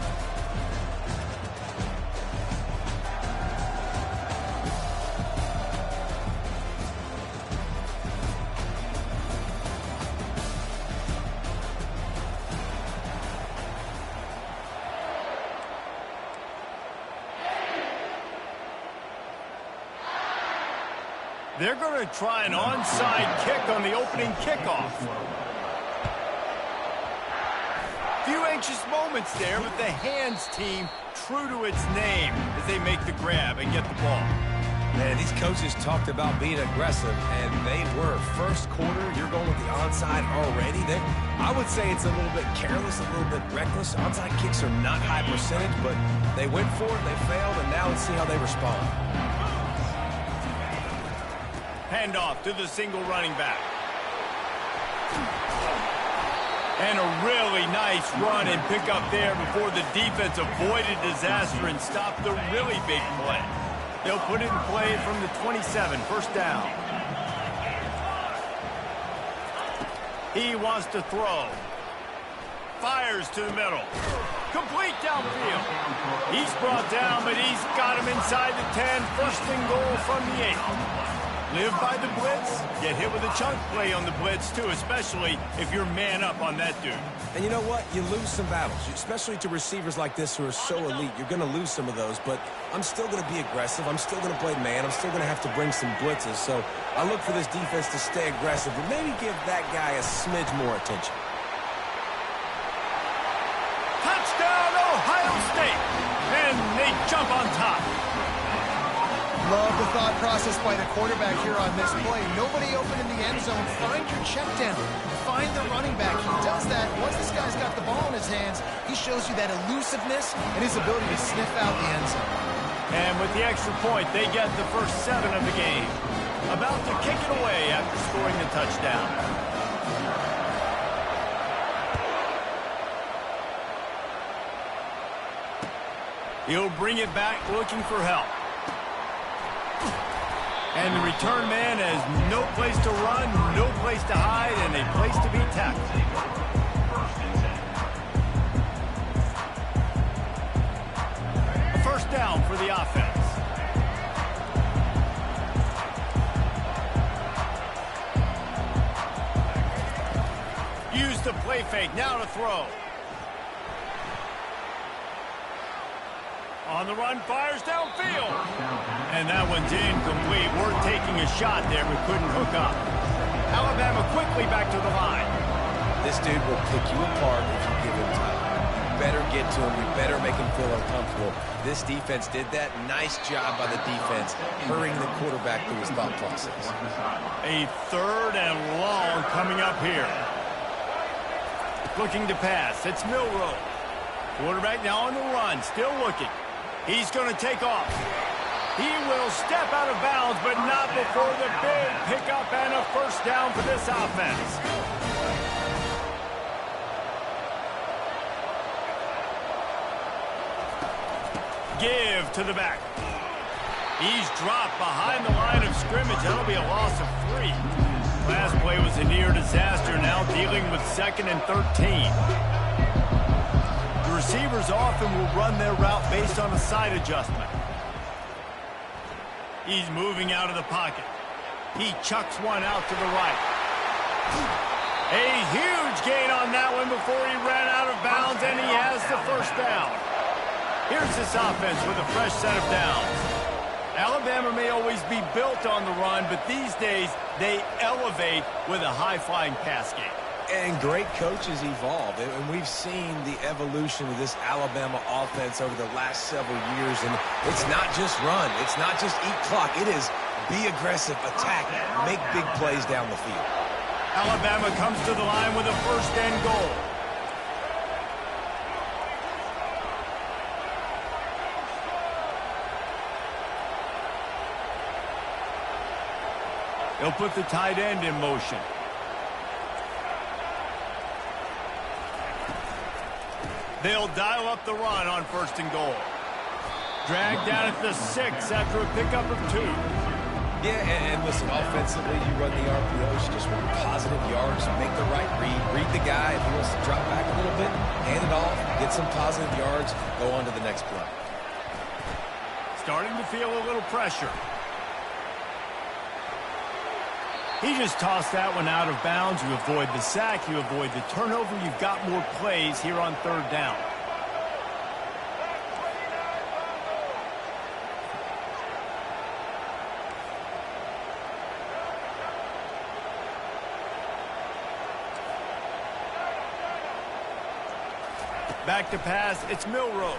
They're going to try an onside kick on the opening kickoff. Few anxious moments there, but the hands team true to its name as they make the grab and get the ball. Man, these coaches talked about being aggressive, and they were. First quarter, you're going with the onside already. I would say it's a little bit careless, a little bit reckless. Onside kicks are not high percentage, but they went for it, they failed, and now let's see how they respond. Handoff to the single running back. And a really nice run and pick up there before the defense avoided disaster and stopped the really big play. They'll put it in play from the 27, first down. He wants to throw. Fires to the middle. Complete downfield. He's brought down, but he's got him inside the 10. First and goal from the 8. Live by the blitz. Get hit with a chunk play on the blitz, too, especially if you're man up on that dude. And you know what? You lose some battles, especially to receivers like this who are so elite. You're going to lose some of those, but I'm still going to be aggressive. I'm still going to play man. I'm still going to have to bring some blitzes. So I look for this defense to stay aggressive, but maybe give that guy a smidge more attention. Touchdown, Ohio State! And they jump on top. Love the thought process by the quarterback here on this play. Nobody open in the end zone. Find your check down. Find the running back. He does that. Once this guy's got the ball in his hands, he shows you that elusiveness and his ability to sniff out the end zone. And with the extra point, they get the first 7 of the game. About to kick it away after scoring the touchdown. He'll bring it back looking for help. And the return man has no place to run, no place to hide, and a place to be tackled. A first down for the offense. Use the play fake, now to throw. On the run, fires downfield. And that one's incomplete. We're taking a shot there, but couldn't hook up. Alabama quickly back to the line. This dude will pick you apart if you give him time. You better get to him. You better make him feel uncomfortable. This defense did that. Nice job by the defense, hurrying the quarterback through his thought process. A third and long coming up here. Looking to pass. It's Milroe. Quarterback now on the run, still looking. He's going to take off. He will step out of bounds, but not before the big pickup and a first down for this offense. Give to the back. He's dropped behind the line of scrimmage. That'll be a loss of 3. Last play was a near disaster, now dealing with 2nd and 13. Receivers often will run their route based on a side adjustment. He's moving out of the pocket. He chucks one out to the right. A huge gain on that one before he ran out of bounds, and he has the first down. Here's this offense with a fresh set of downs. Alabama may always be built on the run, but these days they elevate with a high-flying pass game. And great coaches evolve, and we've seen the evolution of this Alabama offense over the last several years, and it's not just run, it's not just eat clock, it is be aggressive, attack, make big plays down the field. Alabama comes to the line with a first and goal. They'll put the tight end in motion. They'll dial up the run on first and goal. Dragged down at the 6 after a pickup of 2. Yeah, and listen, offensively, you run the RPOs, just want positive yards, make the right read the guy. If he wants to drop back a little bit, hand it off, get some positive yards, go on to the next play. Starting to feel a little pressure. He just tossed that one out of bounds. You avoid the sack, you avoid the turnover. You've got more plays here on third down. Back to pass, it's Milroe.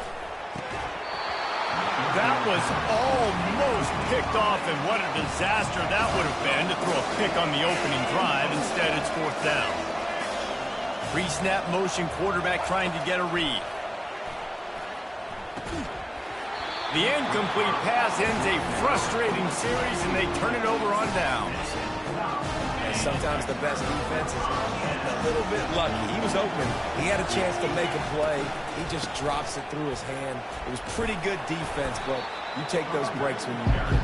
That was almost picked off, and what a disaster that would have been to throw a pick on the opening drive. Instead, it's 4th down. Pre-snap motion quarterback trying to get a read. The incomplete pass ends a frustrating series, and they turn it over on downs. And sometimes the best defense is getting a little bit lucky. He was open. He had a chance to make a play. He just drops it through his hand. It was pretty good defense, but you take those breaks when you need it.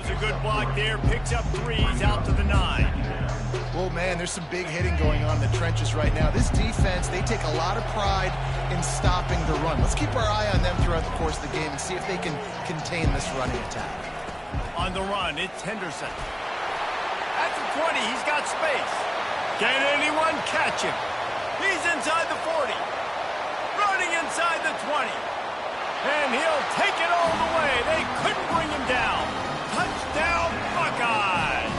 A good block there, picks up 3s out to the 9. Well, man, there's some big hitting going on in the trenches right now. This defense, they take a lot of pride in stopping the run. Let's keep our eye on them throughout the course of the game and see if they can contain this running attack. On the run, it's Henderson. At the 20, he's got space. Can anyone catch him? He's inside the 40. Running inside the 20. And he'll take it all the way. They couldn't bring him down. Touchdown, Buckeyes!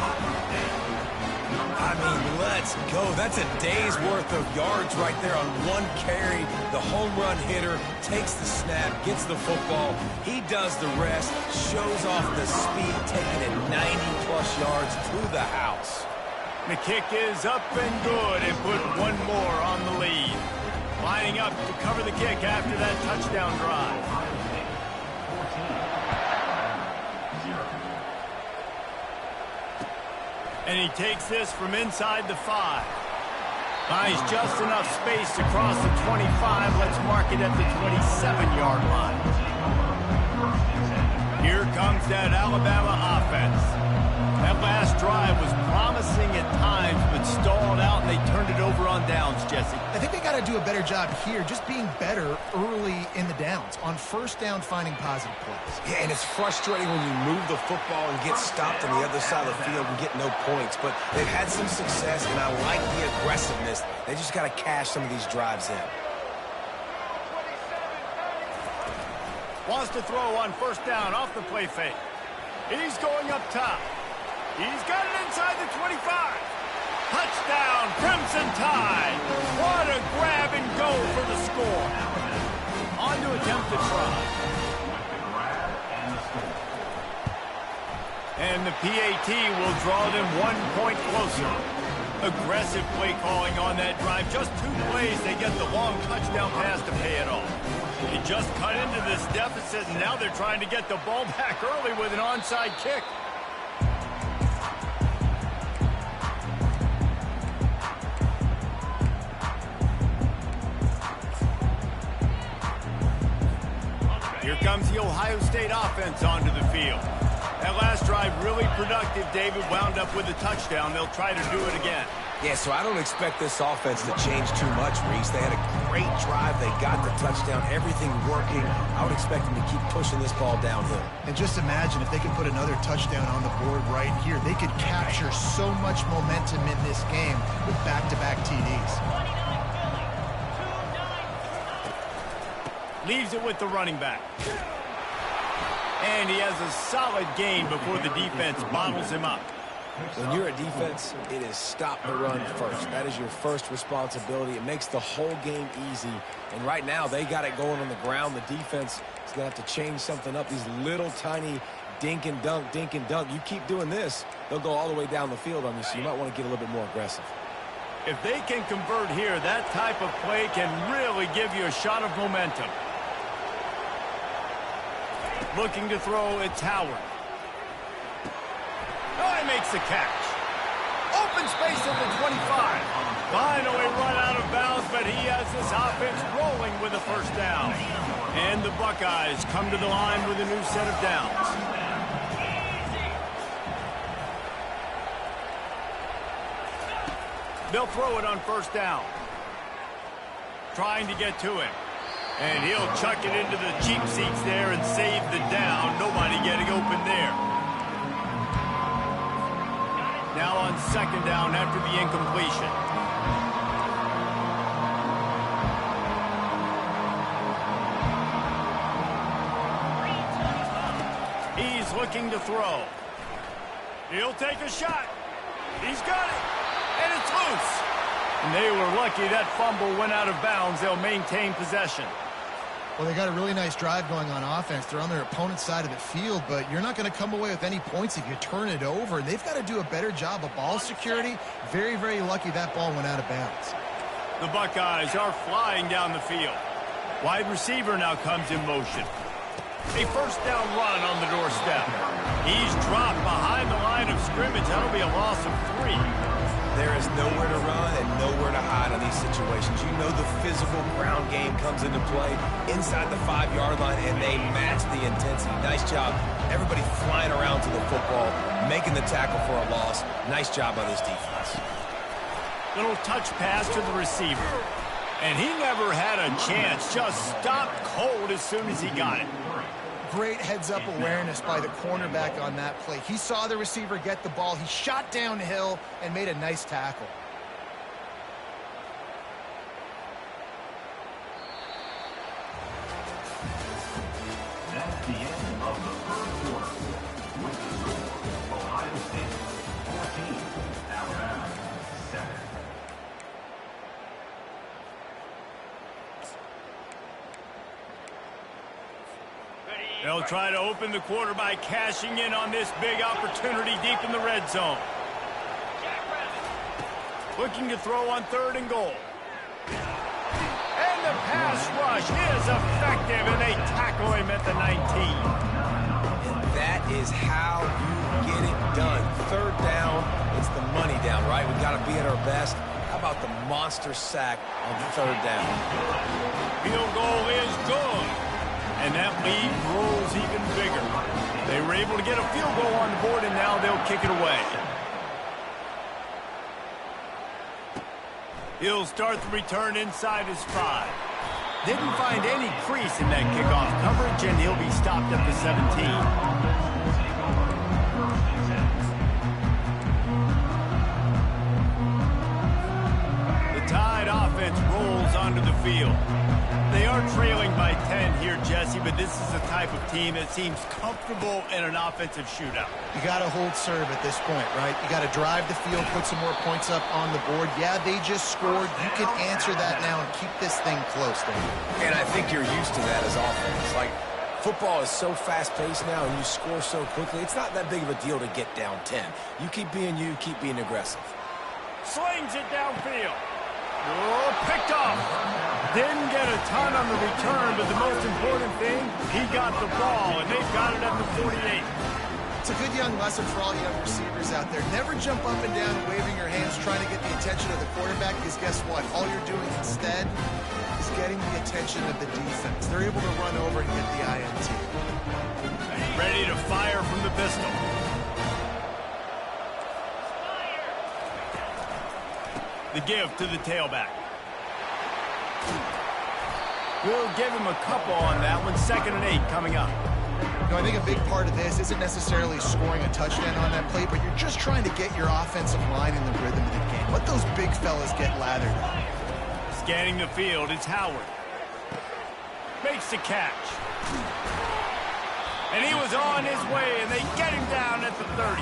I mean, let's go. That's a day's worth of yards right there on one carry. The home run hitter takes the snap, gets the football. He does the rest, shows off the speed, taking it 90-plus yards to the house. The kick is up and good, and put one more on the lead. Lining up to cover the kick after that touchdown drive. And he takes this from inside the 5. Finds just enough space to cross the 25. Let's mark it at the 27-yard line. Here comes that Alabama offense. That last drive was promising at times, but stalled out, and they turned it over on downs, Jesse. I think they got to do a better job here, just being better early in the downs. On 1st down, finding positive plays. Yeah, and it's frustrating when you move the football and get stopped on the other side of the field and get no points. But they've had some success, and I like the aggressiveness. They just got to cash some of these drives in. Wants to throw on 1st down off the play fake. He's going up top. He's got it inside the 25. Touchdown, Crimson Tide. What a grab and go for the score. On to attempt the try. And the PAT will draw them 1 point closer. Aggressive play calling on that drive. Just 2 plays, they get the long touchdown pass to pay it off. They just cut into this deficit, and now they're trying to get the ball back early with an onside kick. Here comes the Ohio State offense onto the field. That last drive really productive. David wound up with a touchdown. They'll try to do it again. Yeah, so I don't expect this offense to change too much, Reese. They had a great drive. They got the touchdown. Everything working. I would expect them to keep pushing this ball downhill. And just imagine if they could put another touchdown on the board right here. They could capture so much momentum in this game with back-to-back TDs. Leaves it with the running back. And he has a solid gain before the defense bottles him up. When you're a defense, it is stop the run first. That is your first responsibility. It makes the whole game easy. And right now, they got it going on the ground. The defense is going to have to change something up. These little tiny dink and dunk, dink and dunk. You keep doing this, they'll go all the way down the field on you, so you might want to get a little bit more aggressive. If they can convert here, that type of play can really give you a shot of momentum. Looking to throw, it's Howard. Oh, he makes the catch. Open space at the 25. Finally run out of bounds, but he has this offense rolling with a 1st down. And the Buckeyes come to the line with a new set of downs. They'll throw it on 1st down. Trying to get to him. And he'll chuck it into the cheap seats there and save the down. Nobody getting open there. Now on 2nd down after the incompletion. He's looking to throw. He'll take a shot. He's got it. And it's loose. And they were lucky that fumble went out of bounds. They'll maintain possession. Well, they got a really nice drive going on offense. They're on their opponent's side of the field, but you're not going to come away with any points if you turn it over. And they've got to do a better job of ball security. Very, very lucky that ball went out of bounds. The Buckeyes are flying down the field. Wide receiver now comes in motion. A first down run on the doorstep. He's dropped behind the line of scrimmage. That'll be a loss of 3. There is nowhere to run and nowhere to hide in these situations. You know the physical ground game comes into play inside the 5-yard line, and they match the intensity. Nice job. Everybody flying around to the football, making the tackle for a loss. Nice job by this defense. Little touch pass to the receiver. And he never had a chance. Just stopped cold as soon as he got it. Great heads-up awareness by the cornerback on that play. He saw the receiver get the ball. He shot downhill and made a nice tackle. That's the end of the first quarter. With the score, Ohio State 14, Alabama 7. They'll try to open the quarter by cashing in on this big opportunity deep in the red zone. Looking to throw on 3rd and goal. And the pass rush is effective, and they tackle him at the 19. And that is how you get it done. 3rd down, it's the money down, right? We got to be at our best. How about the monster sack on 3rd down? Field goal is good. And that lead grows even bigger. They were able to get a field goal on the board, and now they'll kick it away. He'll start the return inside his 5. Didn't find any crease in that kickoff coverage, and he'll be stopped at the 17. The Tide offense rolls onto the field. They are trailing by 10 here, Jesse, but this is the type of team that seems comfortable in an offensive shootout. You got to hold serve at this point, right? You got to drive the field, put some more points up on the board. Yeah, they just scored. You can answer that now and keep this thing close. And I think you're used to that as offense. Like, football is so fast-paced now, and you score so quickly. It's not that big of a deal to get down 10. You keep being aggressive. Slings it downfield. Oh, picked off. Didn't get a ton on the return, but the most important thing, he got the ball, and they've got it at the 48. It's a good young lesson for all young receivers out there. Never jump up and down waving your hands trying to get the attention of the quarterback, because guess what? All you're doing instead is getting the attention of the defense. They're able to run over and get the INT. Ready to fire from the pistol. The give to the tailback. We'll give him a couple on that one. 2nd and 8 coming up. You know, I think a big part of this isn't necessarily scoring a touchdown on that play, but you're just trying to get your offensive line in the rhythm of the game. Let those big fellas get lathered up. Scanning the field, it's Howard. Makes the catch. And he was on his way, and they get him down at the 30.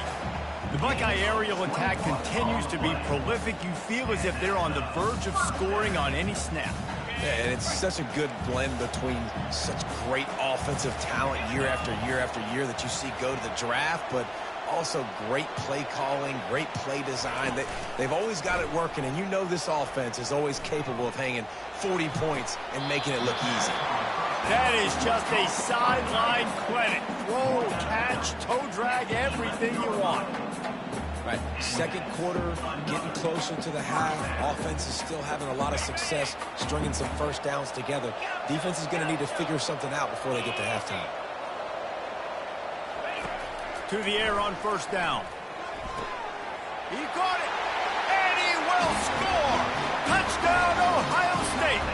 The Buckeye aerial attack continues to be prolific. You feel as if they're on the verge of scoring on any snap. Yeah, and it's such a good blend between such great offensive talent year after year after year that you see go to the draft, but also great play calling, great play design. They've always got it working, and you know this offense is always capable of hanging 40 points and making it look easy. That is just a sideline clinic. Throw, catch, toe drag, everything you want. Right, 2nd quarter, getting closer to the half. Offense is still having a lot of success stringing some first downs together. Defense is going to need to figure something out before they get to halftime. To the air on 1st down. He caught it, and he will score. Touchdown, Ohio State.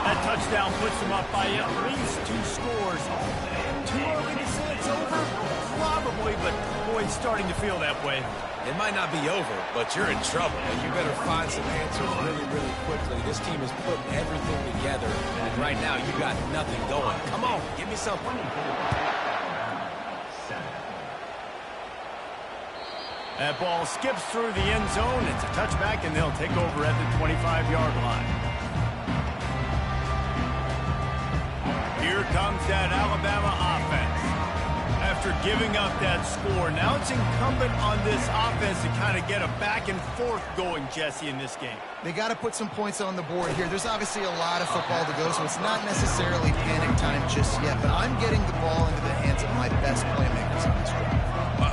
That touchdown puts them up by at least 2 scores. Too early to say it's over? Probably, but boy, it's starting to feel that way. It might not be over, but you're in trouble, and you better find some answers really, really quickly. This team is putting everything together, and right now you got nothing going. Come on, give me something. That ball skips through the end zone. It's a touchback, and they'll take over at the 25-yard line. Here comes that Alabama offense. After giving up that score, now it's incumbent on this offense to kind of get a back and forth going, Jesse, in this game. They got to put some points on the board here. There's obviously a lot of football to go, so it's not necessarily panic time just yet, but I'm getting the ball into the hands of my best playmakers on this drive.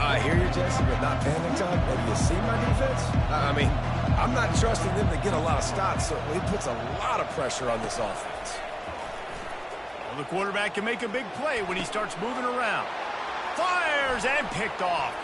I hear you, Jesse, but not panic time. Have you seen my defense? I mean, I'm not trusting them to get a lot of stops, so it puts a lot of pressure on this offense. Well, the quarterback can make a big play when he starts moving around. Fires and picked off.